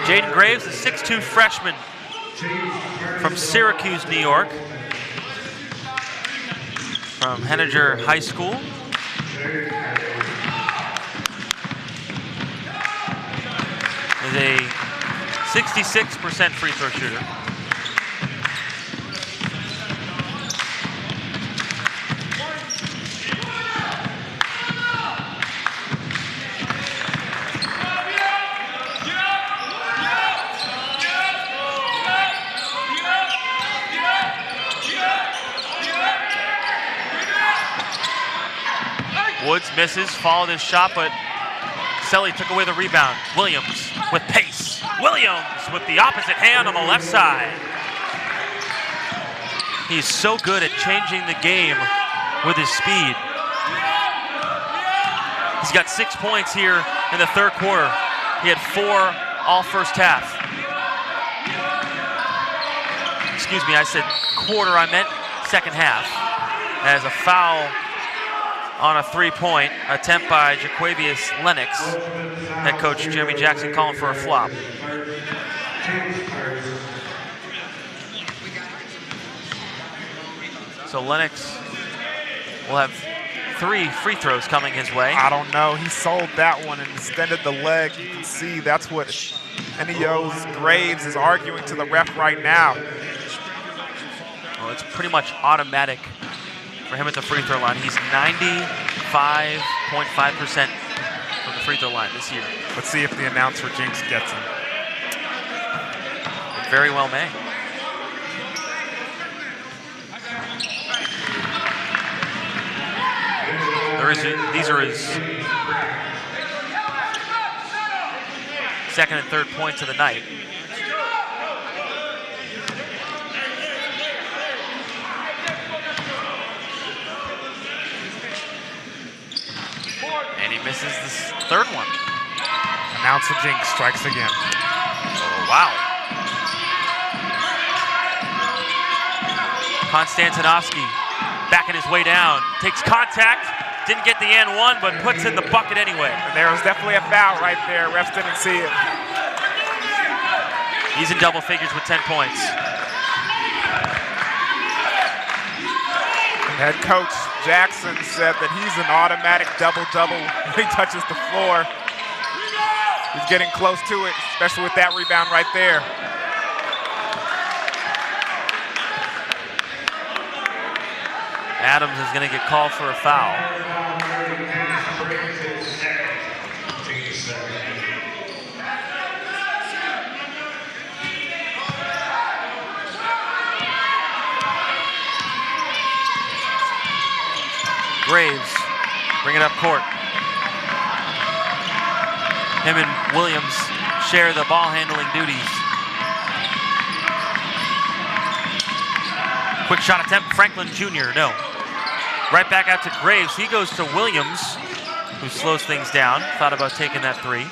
Jaden Graves, a 6'2" freshman from Syracuse, New York. From Henninger High School. is a 66% free throw shooter. Woods misses, followed his shot, but Selly took away the rebound. Williams with pace. Williams with the opposite hand on the left side. He's so good at changing the game with his speed. He's got 6 points here in the third quarter. He had 4 all first half. Excuse me, I said quarter, I meant second half. As a foul on a three-point attempt by Jaquavius Lennox. Head coach Jeremy Jackson calling for a flop. So Lennox will have 3 free throws coming his way. I don't know. He sold that one and extended the leg. You can see that's what NEO's Graves is arguing to the ref right now. Well, it's pretty much automatic for him at the free throw line. He's 95.5% from the free throw line this year. Let's see if the announcer jinx gets him. It very well may. These are his second and third points of the night. And he misses this third one. Announcer jinx strikes again. Oh, wow. Konstantinovsky backing his way down, takes contact, didn't get the and one, but puts in the bucket anyway. And there was definitely a foul right there. Refs didn't see it. He's in double figures with 10 points. Head coach Jackson said that he's an automatic double-double when he touches the floor. He's getting close to it, especially with that rebound right there. Adams is going to get called for a foul. Graves bring it up court. Him and Williams share the ball handling duties. Quick shot attempt, Franklin Jr., no. Right back out to Graves. He goes to Williams, who slows things down. Thought about taking that three.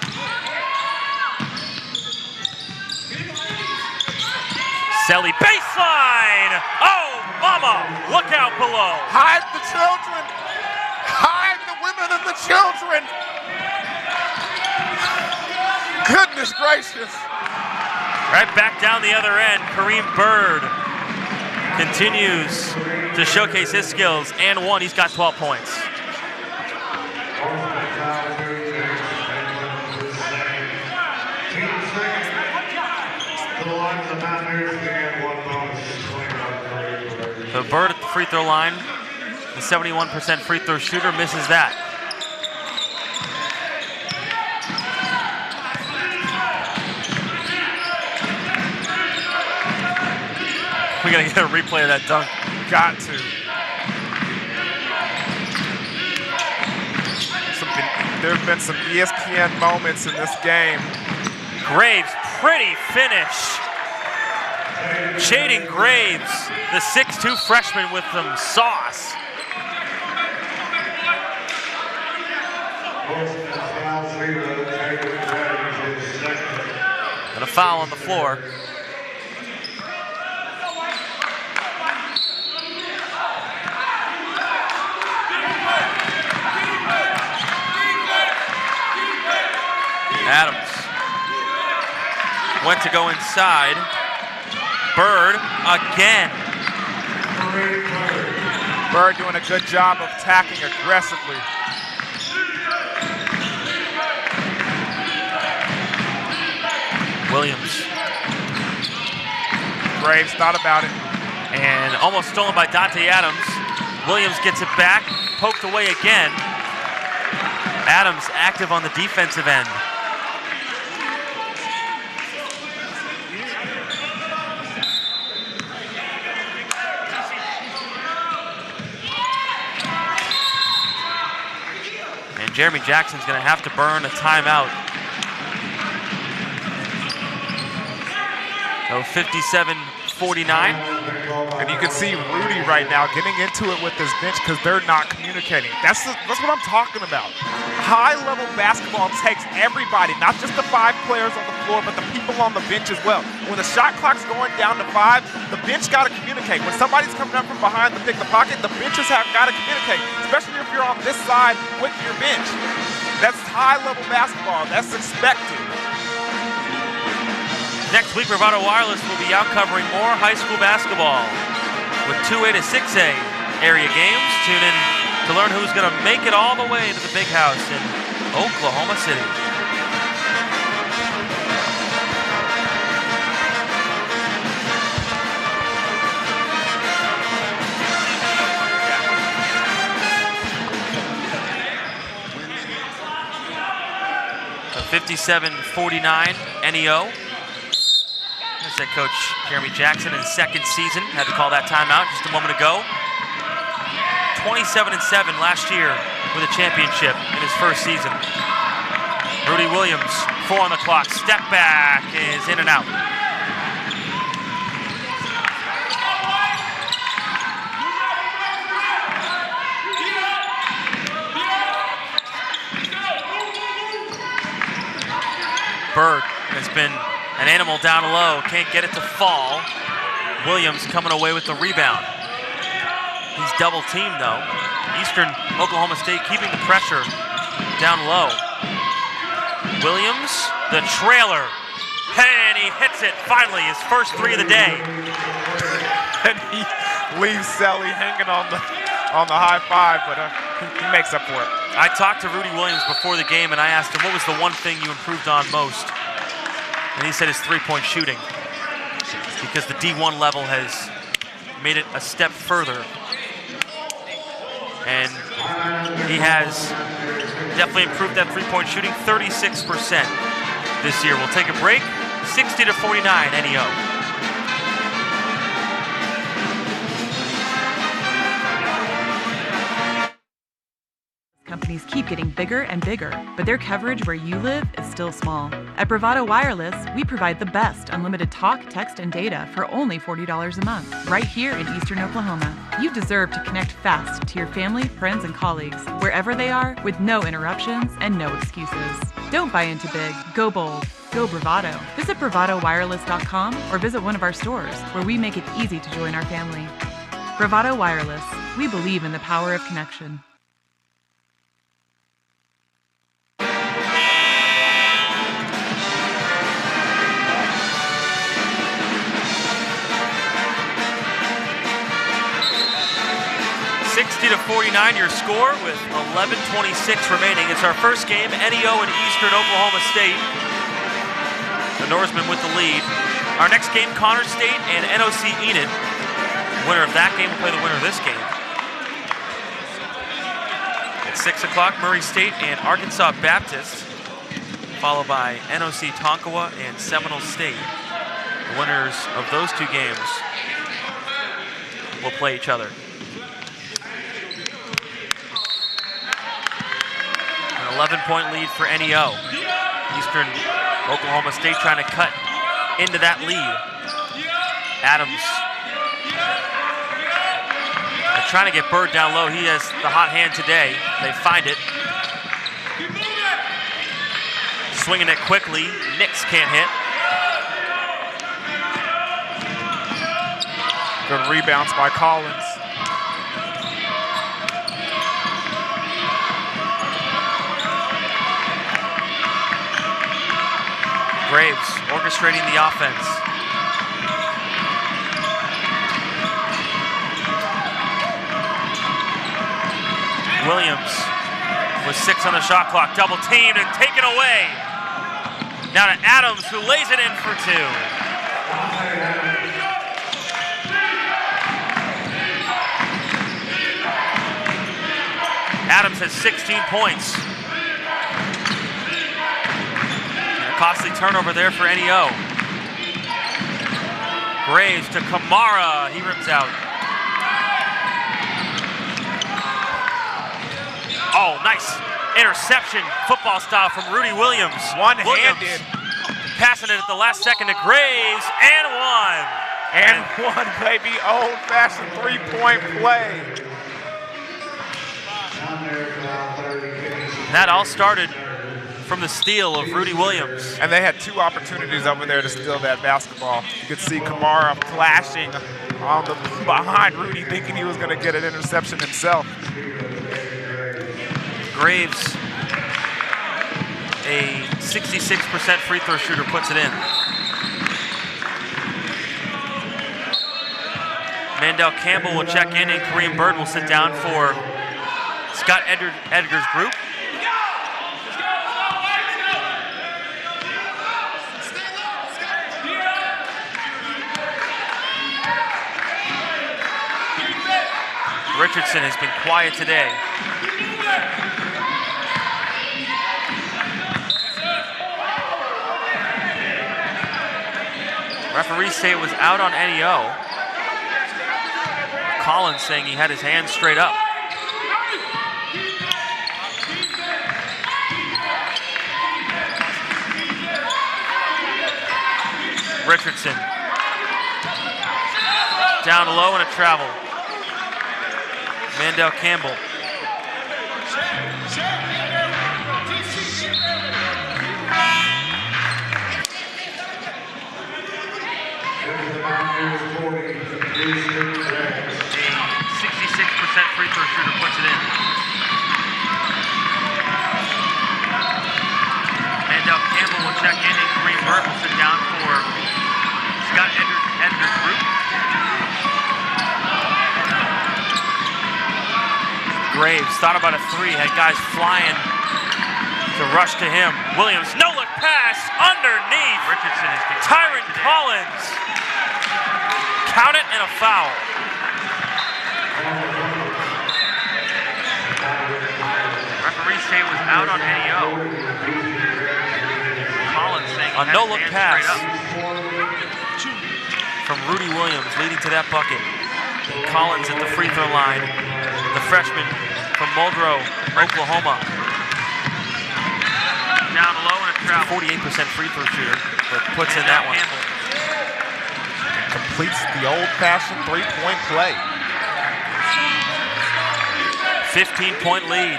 Selly baseline! Oh, mama, look out below. Hide the children. Hide the women and the children. Goodness gracious. Right back down the other end, Kareem Bird continues to showcase his skills, and one. He's got 12 points. So Bird at the free throw line, the 71% free throw shooter, misses that. We gotta get a replay of that dunk. Got to. There have been some ESPN moments in this game. Graves, pretty finish. Jaden Graves, the 6'2" freshman with some sauce. And a foul on the floor. Adams went to go inside. Bird again. Bird doing a good job of attacking aggressively. Williams. Graves thought about it. And almost stolen by Dante Adams. Williams gets it back, poked away again. Adams active on the defensive end. And Jeremy Jackson's going to have to burn a timeout. So 57-49. And you can see Rudy right now getting into it with this bench because they're not communicating. That's what I'm talking about. High-level basketball takes everybody, not just the 5 players on the floor, but the people on the bench as well. When the shot clock's going down to 5, the bench got to communicate. When somebody's coming up from behind to pick the pocket, the benches have got to communicate, especially if you're on this side with your bench. That's high-level basketball. That's expected. Next week, Bravado Wireless will be out covering more high school basketball with 2A to 6A area games. Tune in to learn who's going to make it all the way to the big house in Oklahoma City. So 57-49 NEO. Head coach Jeremy Jackson in his second season had to call that timeout just a moment ago. 27-7 last year with a championship in his first season. Rudy Williams, 4 on the clock. Step back is in and out. Bird has been an animal down low, can't get it to fall. Williams coming away with the rebound. He's double teamed though. Eastern Oklahoma State keeping the pressure down low. Williams, the trailer, and he hits it finally, his first 3 of the day. And he leaves Selly hanging on the high five, but he makes up for it. I talked to Rudy Williams before the game and I asked him, what was the one thing you improved on most? And he said his 3-point shooting, because the D1 level has made it a step further. And he has definitely improved that 3-point shooting, 36% this year. We'll take a break, 60-49 NEO. Companies keep getting bigger and bigger, but their coverage where you live is still small. At Bravado Wireless, we provide the best unlimited talk, text, and data for only $40 a month, right here in Eastern Oklahoma. You deserve to connect fast to your family, friends, and colleagues, wherever they are, with no interruptions and no excuses. Don't buy into big. Go bold. Go Bravado. Visit bravadowireless.com or visit one of our stores, where we make it easy to join our family. Bravado Wireless. We believe in the power of connection. $60-49 your score with 11:26 remaining. It's our first game, NEO and Eastern Oklahoma State. The Norsemen with the lead. Our next game, Connor State and NOC Enid. Winner of that game will play the winner of this game. At 6 o'clock, Murray State and Arkansas Baptist, followed by NOC Tonkawa and Seminole State. The winners of those 2 games will play each other. 11-point lead for NEO. Eastern Oklahoma State trying to cut into that lead. Adams. They're trying to get Bird down low. He has the hot hand today. They find it. Swinging it quickly. Nix can't hit. Good rebounds by Collins. Graves orchestrating the offense. Williams with 6 on the shot clock, double teamed and taken away. Now to Adams, who lays it in for 2. Adams has 16 points. And a costly turnover there for NEO. Graves to Kamara, he rims out. Oh, nice interception, football style from Rudy Williams. One-handed. Passing it at the last second to Graves, and one. And one, baby, old-fashioned three-point play. That all started from the steal of Rudy Williams. And they had 2 opportunities over there to steal that basketball. You could see Kamara flashing on the behind Rudy, thinking he was going to get an interception himself. Graves, a 66% free throw shooter, puts it in. Mandel Campbell will check in, and Kareem Bird will sit down for Scott Edgar's group. Richardson has been quiet today. Referees say it was out on NEO. Collins saying he had his hands straight up. Richardson. Down low and a travel. Mandel Campbell. A 66% free throw shooter puts it in. Mandel Campbell will check in, and Kareem Bird will sit down for Scott Edgar's group. Graves thought about a 3, had guys flying to rush to him. Williams, no look pass underneath. Richardson has been Tyron Collins. Count it and a foul. Referees say it was out on NEO. Collins saying a no look pass from Rudy Williams, leading to that bucket. Collins at the free throw line. The freshman from Muldrow, Oklahoma. Down low and a travel. 48% free throw shooter, but puts in that one. Completes the old-fashioned three-point play. 15-point lead.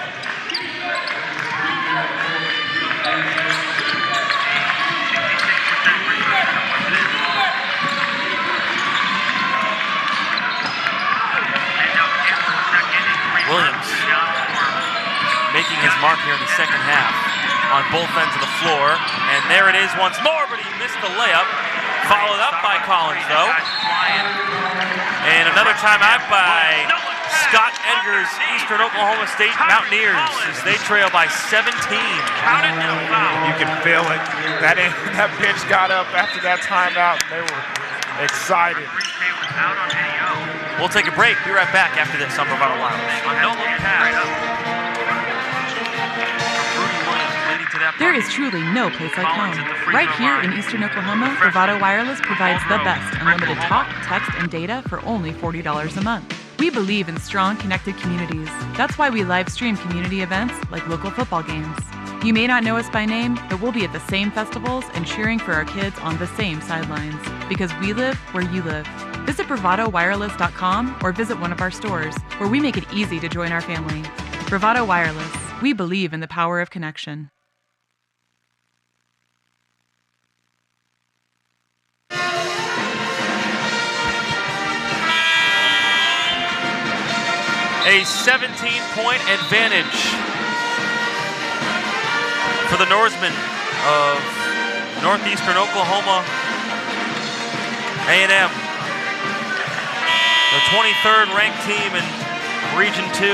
Williams making his mark here in the second half on both ends of the floor. And there it is once more, but he missed the layup. Followed up by Collins, though. And another timeout by Scott Edgar's Eastern Oklahoma State Mountaineers as they trail by 17. You can feel it. That bench got up after that timeout, and they were excited. We'll take a break. Be right back after this on Bravado Wireless. There is truly no place like home. Right here in Eastern Oklahoma, Bravado Wireless provides the best unlimited talk, text, and data for only $40 a month. We believe in strong, connected communities. That's why we live stream community events like local football games. You may not know us by name, but we'll be at the same festivals and cheering for our kids on the same sidelines. Because we live where you live. Visit bravadowireless.com or visit one of our stores, where we make it easy to join our family. Bravado Wireless. We believe in the power of connection. A 17-point advantage for the Norsemen of Northeastern Oklahoma A&M. The 23rd ranked team in Region 2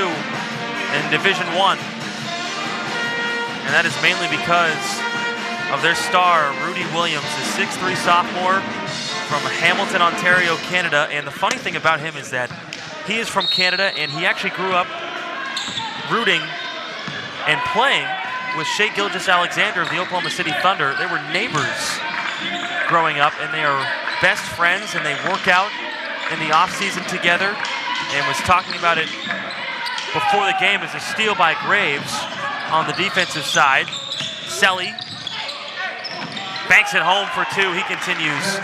in Division 1. And that is mainly because of their star, Rudy Williams, a 6'3" sophomore from Hamilton, Ontario, Canada. And the funny thing about him is that he is from Canada, and he actually grew up rooting and playing with Shai Gilgeous-Alexander of the Oklahoma City Thunder. They were neighbors growing up, and they are best friends, and they work out in the offseason together, and was talking about it before the game as a steal by Graves on the defensive side. Selly banks it home for two. He continues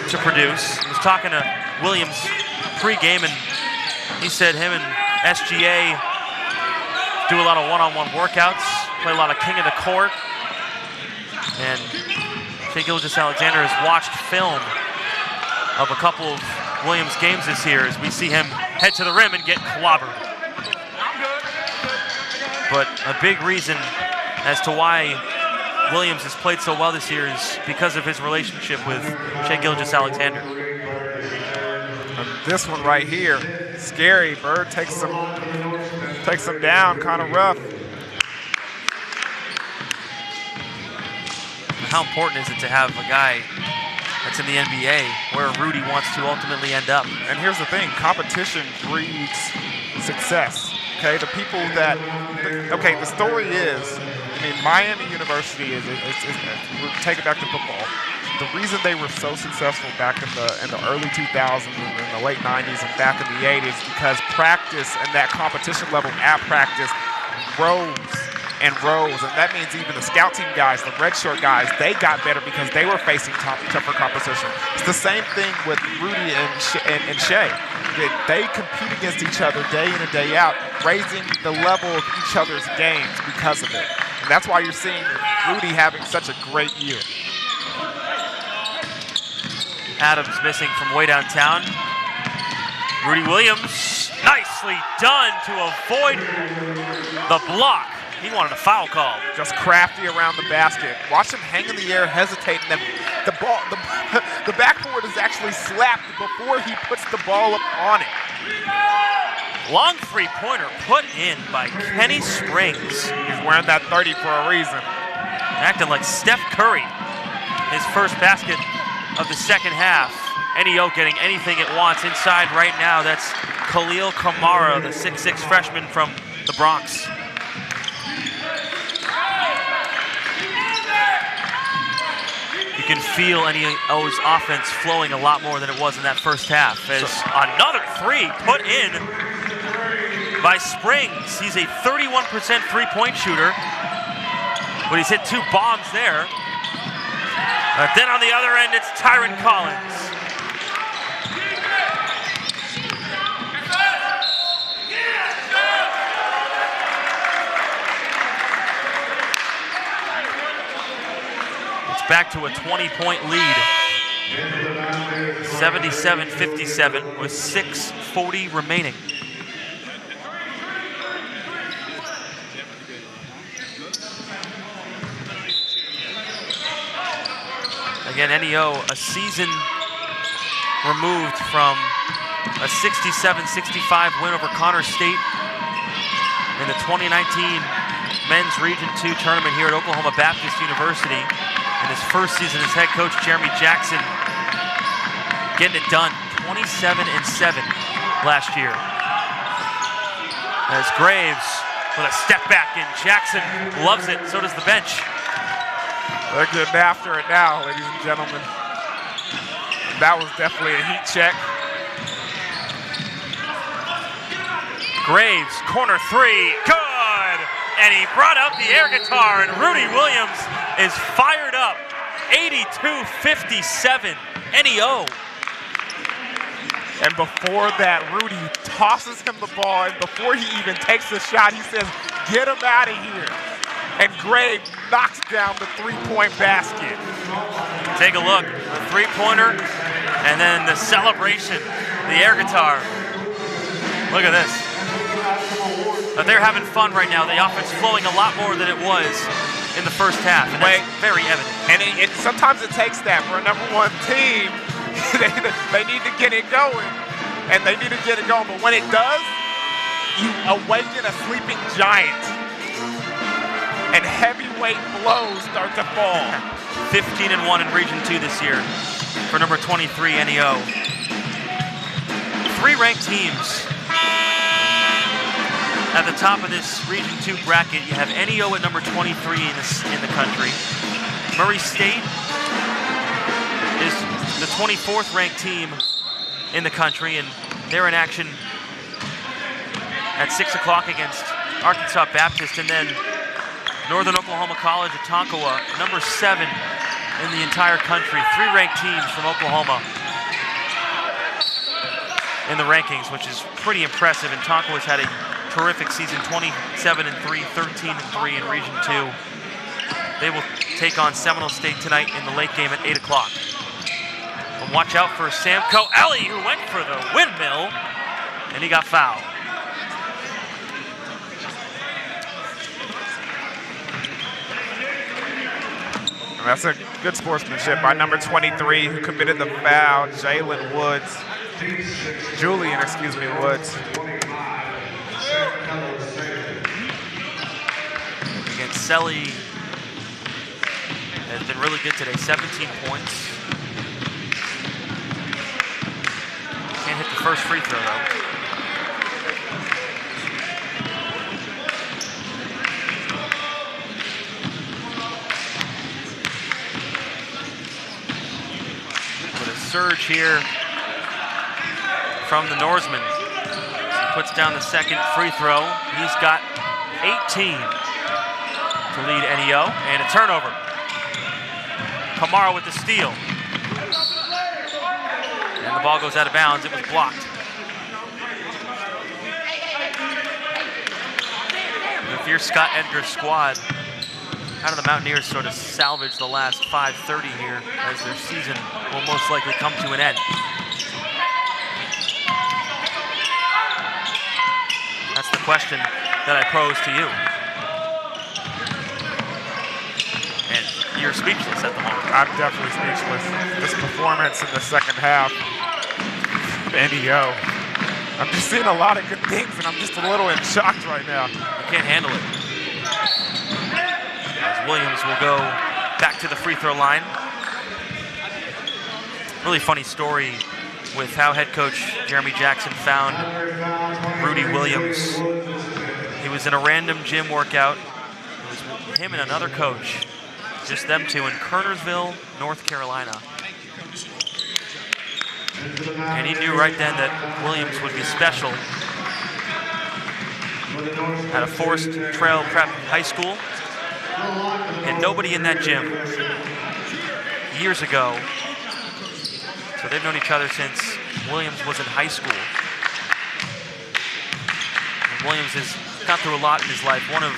to produce. He was talking to Williams pre-game, and he said him and SGA do a lot of one-on-one workouts, play a lot of king of the court. And Shai Gilgeous-Alexander has watched film of a couple of Williams games this year as we see him head to the rim and get clobbered. But a big reason as to why Williams has played so well this year is because of his relationship with Shai Gilgeous-Alexander. This one right here, scary. Bird takes him down, kind of rough. How important is it to have a guy that's in the NBA where Rudy wants to ultimately end up? And here's the thing, competition breeds success. Okay, the people that, okay, the story is, I mean, Miami University is take it back to football. The reason they were so successful back in the early 2000s and in the late 90s and back in the 80s because practice and that competition level at practice rose and rose, and that means even the scout team guys, the redshirt guys, they got better because they were facing tougher competition. It's the same thing with Rudy and Shai. They compete against each other day in and day out, raising the level of each other's games because of it. And that's why you're seeing Rudy having such a great year. Adams missing from way downtown. Rudy Williams, nicely done to avoid the block. He wanted a foul call. Just crafty around the basket. Watch him hang in the air, hesitate, and then the backboard is actually slapped before he puts the ball up on it. Long three-pointer put in by Kenny Springs. He's wearing that 30 for a reason. Acting like Steph Curry. His first basket of the second half. NEO getting anything it wants inside right now. That's Khalil Kamara, the 6'6" freshman from the Bronx. You can feel NEO's offense flowing a lot more than it was in that first half. As another three put in by Springs. He's a 31% three-point shooter, but he's hit two bombs there. But then on the other end, it's Tyron Collins. Back to a 20-point lead. 77-57 with 6:40 remaining. Again, NEO a season removed from a 67-65 win over Connor State in the 2019 Men's Region 2 tournament here at Oklahoma Baptist University. In his first season as head coach, Jeremy Jackson getting it done, 27-7 last year. As Graves with a step back in, Jackson loves it, so does the bench. They're getting after it now, ladies and gentlemen. That was definitely a heat check. Graves, corner three, good! And he brought out the air guitar, and Rudy Williams is fired up. 82-57, NEO. And before that, Rudy tosses him the ball, and before he even takes the shot, he says, "Get him out of here." And Graves knocks down the three-point basket. Take a look, the three-pointer, and then the celebration, the air guitar. Look at this. They're having fun right now. The offense flowing a lot more than it was in the first half, and that's very evident. And sometimes it takes that for a number one team. they need to get it going, and they need to get it going. But when it does, you awaken a sleeping giant. and heavyweight blows start to fall. 15-1 in Region 2 this year for number 23, NEO. 3 ranked teams. At the top of this Region 2 bracket, you have NEO at number 23 in the country. Murray State is the 24th ranked team in the country, and they're in action at 6 o'clock against Arkansas Baptist. And then Northern Oklahoma College at Tonkawa, number 7 in the entire country. 3 ranked teams from Oklahoma in the rankings, which is pretty impressive. And Tonkawa's had a terrific season, 27-3, 13-3 in Region 2. They will take on Seminole State tonight in the late game at 8 o'clock. And watch out for Samko Ellie, who went for the windmill, and he got fouled. That's a good sportsmanship by number 23 who committed the foul, Julian Woods. Again, Selly has been really good today, 17 points. Can't hit the first free throw though. Surge here from the Norseman. He puts down the second free throw. He's got 18 to lead NEO, and a turnover. Kamara with the steal. And the ball goes out of bounds. It was blocked. If you're Scott Edgar's squad, how do the Mountaineers sort of salvage the last 5:30 here as their season will most likely come to an end? That's the question that I pose to you. And you're speechless at the moment. I'm definitely speechless. This performance in the second half, NEO. I'm just seeing a lot of good things, and I'm just a little in shock right now. You can't handle it. As Williams will go back to the free throw line. Really funny story with how head coach Jeremy Jackson found Rudy Williams. He was in a random gym workout. It was him and another coach, just them two in Kernersville, North Carolina. And he knew right then that Williams would be special. At a Forest Trail Prep High School. And nobody in that gym years ago. So they've known each other since Williams was in high school. And Williams has gone through a lot in his life. One of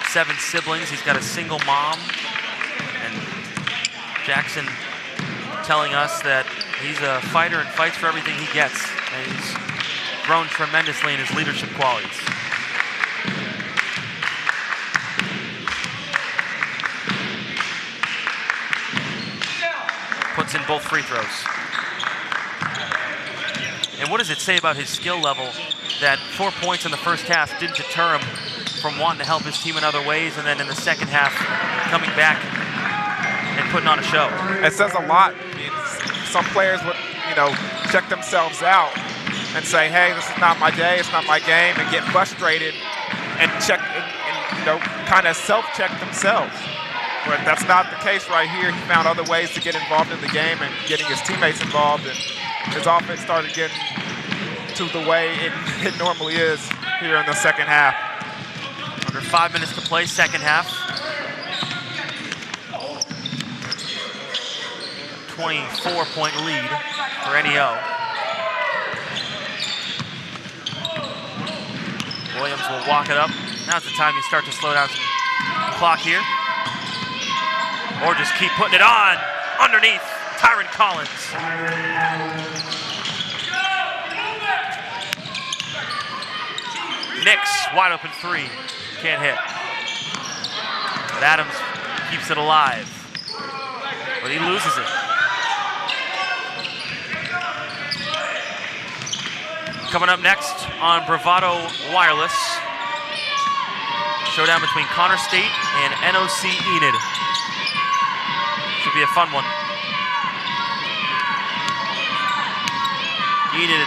7 siblings. He's got a single mom. And Jackson telling us that he's a fighter and fights for everything he gets. And he's grown tremendously in his leadership qualities. Puts in both free throws. And what does it say about his skill level that 4 points in the first half didn't deter him from wanting to help his team in other ways, and then in the second half coming back and putting on a show? It says a lot. I mean, some players would, check themselves out and say, hey, this is not my day, it's not my game, and get frustrated and check and kind of self-check themselves. But that's not the case right here. He found other ways to get involved in the game and getting his teammates involved, and his offense started getting to the way it normally is here in the second half. Under 5 minutes to play, second half. 24-point lead for NEO. Williams will walk it up. Now's the time you start to slow down some clock here. Or just keep putting it on underneath Tyron Collins. Nix, wide open 3, can't hit. But Adams keeps it alive, but he loses it. Coming up next on Bravado Wireless, Showdown between Connor State and NOC Enid. Should be a fun one. Enid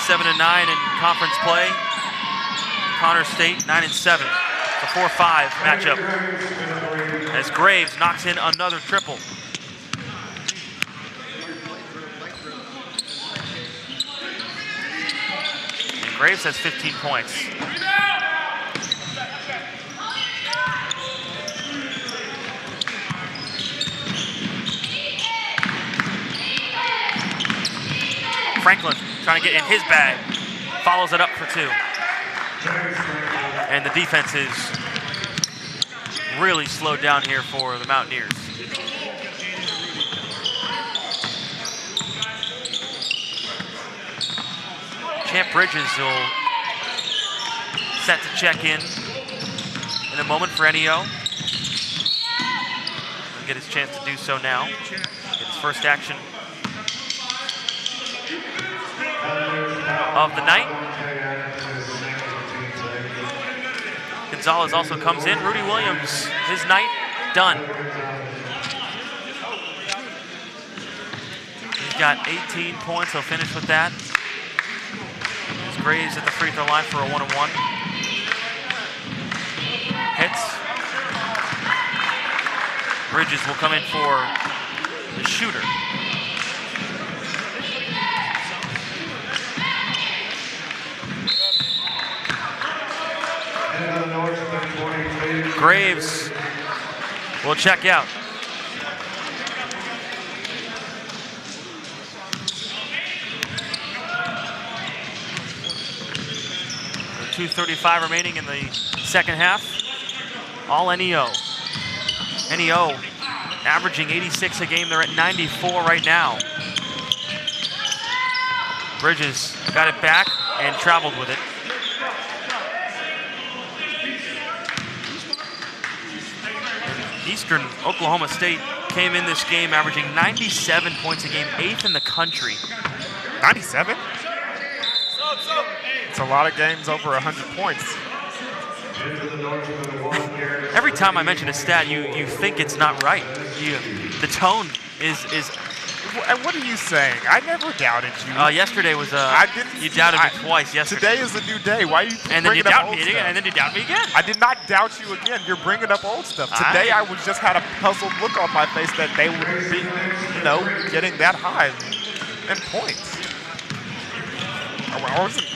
7-9 in conference play. Connor State 9-7. The 4-5 matchup. As Graves knocks in another triple. And Graves has 15 points. Franklin trying to get in his bag. Follows it up for 2. And the defense is really slowed down here for the Mountaineers. Champ Bridges will set to check in a moment for NEO. He'll get his chance to do so now. Get his first action of the night. Gonzalez also comes in. Rudy Williams, his night done. He's got 18 points. He'll finish with that. As Graves at the free throw line for a 1-on-1. Hits. Bridges will come in for the shooter. Graves will check out. With 2:35 remaining in the second half. All NEO. NEO averaging 86 a game. They're at 94 right now. Bridges got it back and traveled with it. Eastern Oklahoma State came in this game averaging 97 points a game, 8th in the country. 97? It's a lot of games over 100 points. Every time I mention a stat, you think it's not right. The tone is. What are you saying? I never doubted you. Yesterday was you doubted me twice yesterday. Today is a new day. Why are you and then you bringing up doubt old me stuff? again, and then you doubt me again. I did not doubt you again. You're bringing up old stuff. Today I was just had a puzzled look on my face that they would be, getting that high in points. I wasn't,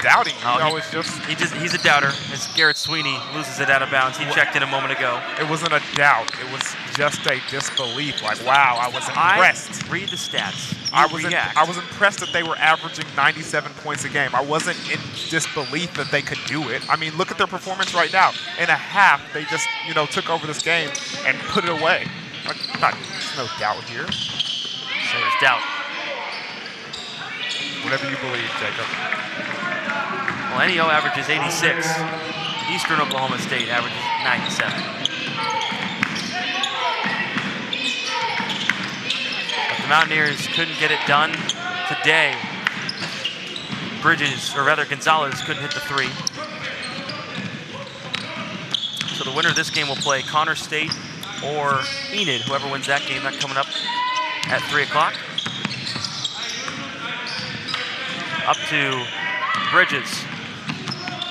doubting you. I was he's a doubter. As Garrett Sweeney loses it out of bounds. He checked in a moment ago. It wasn't a doubt. It was just a disbelief. Like, wow, I was impressed. Read the stats. I was impressed that they were averaging 97 points a game. I wasn't in disbelief that they could do it. I mean, look at their performance right now. In a half, they just, took over this game and put it away. There's no doubt here. So there's doubt. Whatever you believe, Jacob. Well, NEO averages 86. Eastern Oklahoma State averages 97. But the Mountaineers couldn't get it done today. Gonzalez couldn't hit the 3. So the winner of this game will play Connor State or Enid. Whoever wins that game, that's coming up at 3 o'clock. Up to Bridges.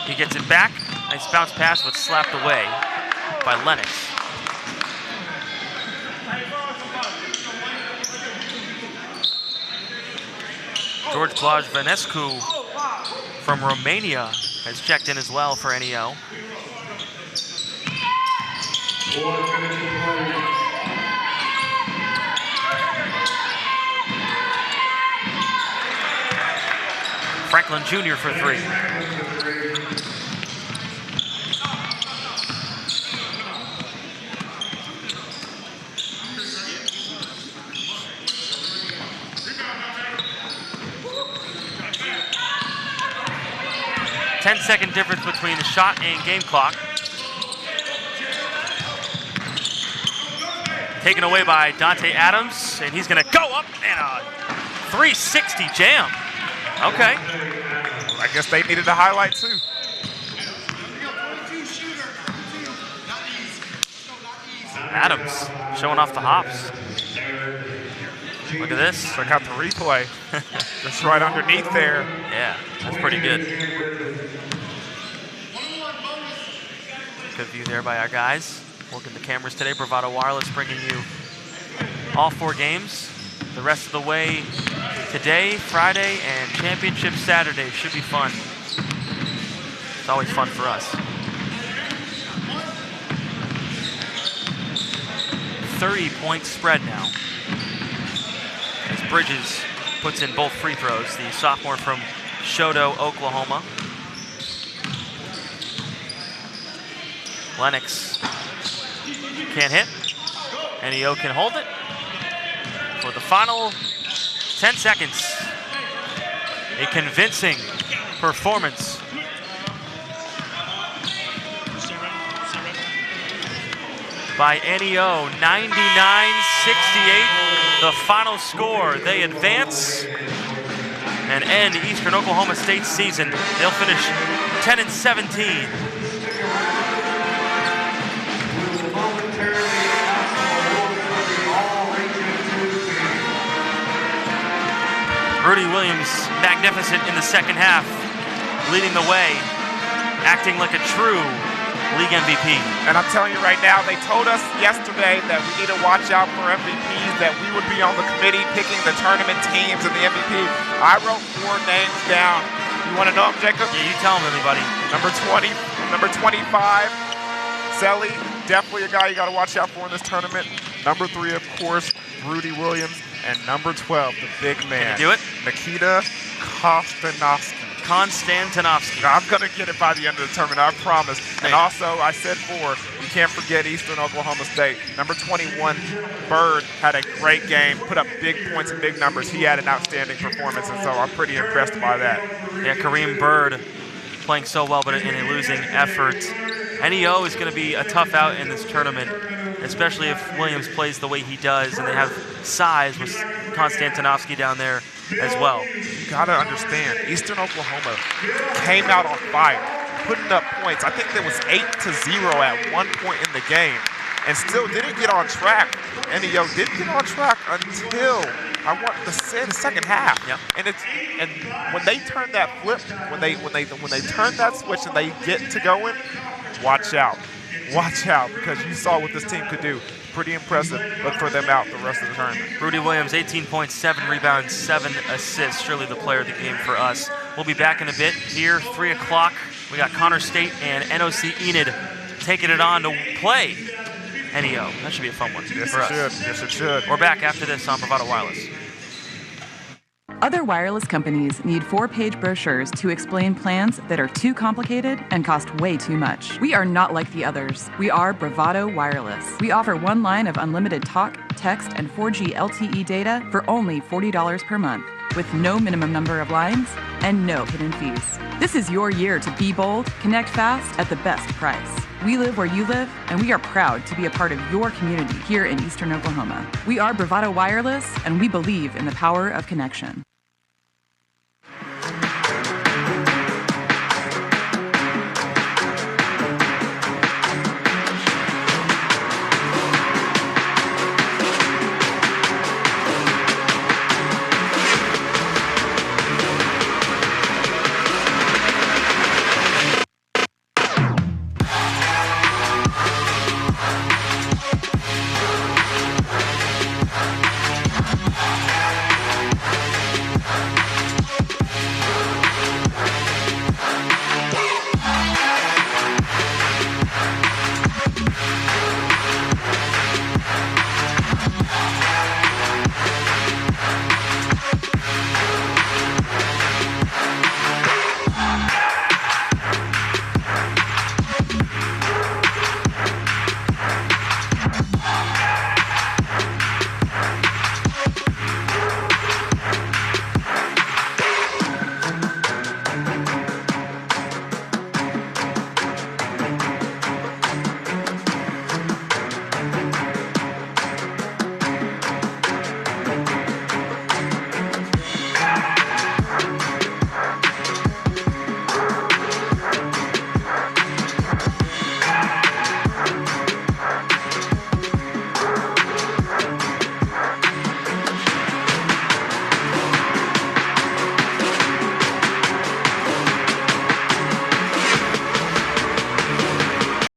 He gets it back. Nice bounce pass, but slapped away by Lennox. George Blaj-Vanescu from Romania has checked in as well for NEO. Franklin Jr. for 3. Ten-second difference between the shot and game clock. Taken away by Dante Adams, and he's going to go up and a 360 jam. Okay. I guess they needed a highlight too. Adams showing off the hops. Look at this. Check out the replay. Just right underneath there. Yeah, that's pretty good. Good view there by our guys. Working the cameras today. Bravado Wireless bringing you all 4 games. The rest of the way today, Friday, and Championship Saturday. Should be fun. It's always fun for us. 30-point spread now. As Bridges puts in both free throws, the sophomore from Choteau, Oklahoma. Lennox can't hit. NEO can hold it for the final 10 seconds. A convincing performance by NEO, 99-68, the final score. They advance and end Eastern Oklahoma State's season. They'll finish 10-17. Rudy Williams, magnificent in the second half, leading the way, acting like a true league MVP. And I'm telling you right now, they told us yesterday that we need to watch out for MVPs, that we would be on the committee picking the tournament teams and the MVP. I wrote 4 names down. You want to know them, Jacob? Yeah, you tell them, everybody. Number 20, number 25, Selly, definitely a guy you got to watch out for in this tournament. Number 3, of course, Rudy Williams. And number 12, the big man. Can you do it? Nikita Konstantinovsky. I'm going to get it by the end of the tournament, I promise. Hey. And also, I said 4, you can't forget Eastern Oklahoma State. Number 21, Bird, had a great game, put up big points and big numbers. He had an outstanding performance, and so I'm pretty impressed by that. Yeah, Kareem Bird playing so well, but in a losing effort. NEO is going to be a tough out in this tournament, especially if Williams plays the way he does, and they have size with Konstantinovsky down there as well. You gotta understand, Eastern Oklahoma came out on fire, putting up points. I think there was 8-0 at one point in the game, and still didn't get on track. NEO didn't get on track until the second half. Yep. And when they turn that flip, when they turn that switch and they get to going, watch out. Watch out, because you saw what this team could do. Pretty impressive. Look for them out the rest of the tournament. Rudy Williams, 18 points, 7 rebounds, 7 assists. Surely the player of the game for us. We'll be back in a bit. Here, 3 o'clock, we got Connor State and NOC Enid taking it on to play NEO. That should be a fun one for us. Yes, it should. We're back after this on Bravado Wireless. Other wireless companies need 4-page brochures to explain plans that are too complicated and cost way too much. We are not like the others. We are Bravado Wireless. We offer 1 line of unlimited talk, text, and 4G LTE data for only $40 per month, with no minimum number of lines and no hidden fees. This is your year to be bold, connect fast at the best price. We live where you live, and we are proud to be a part of your community here in Eastern Oklahoma. We are Bravado Wireless, and we believe in the power of connection.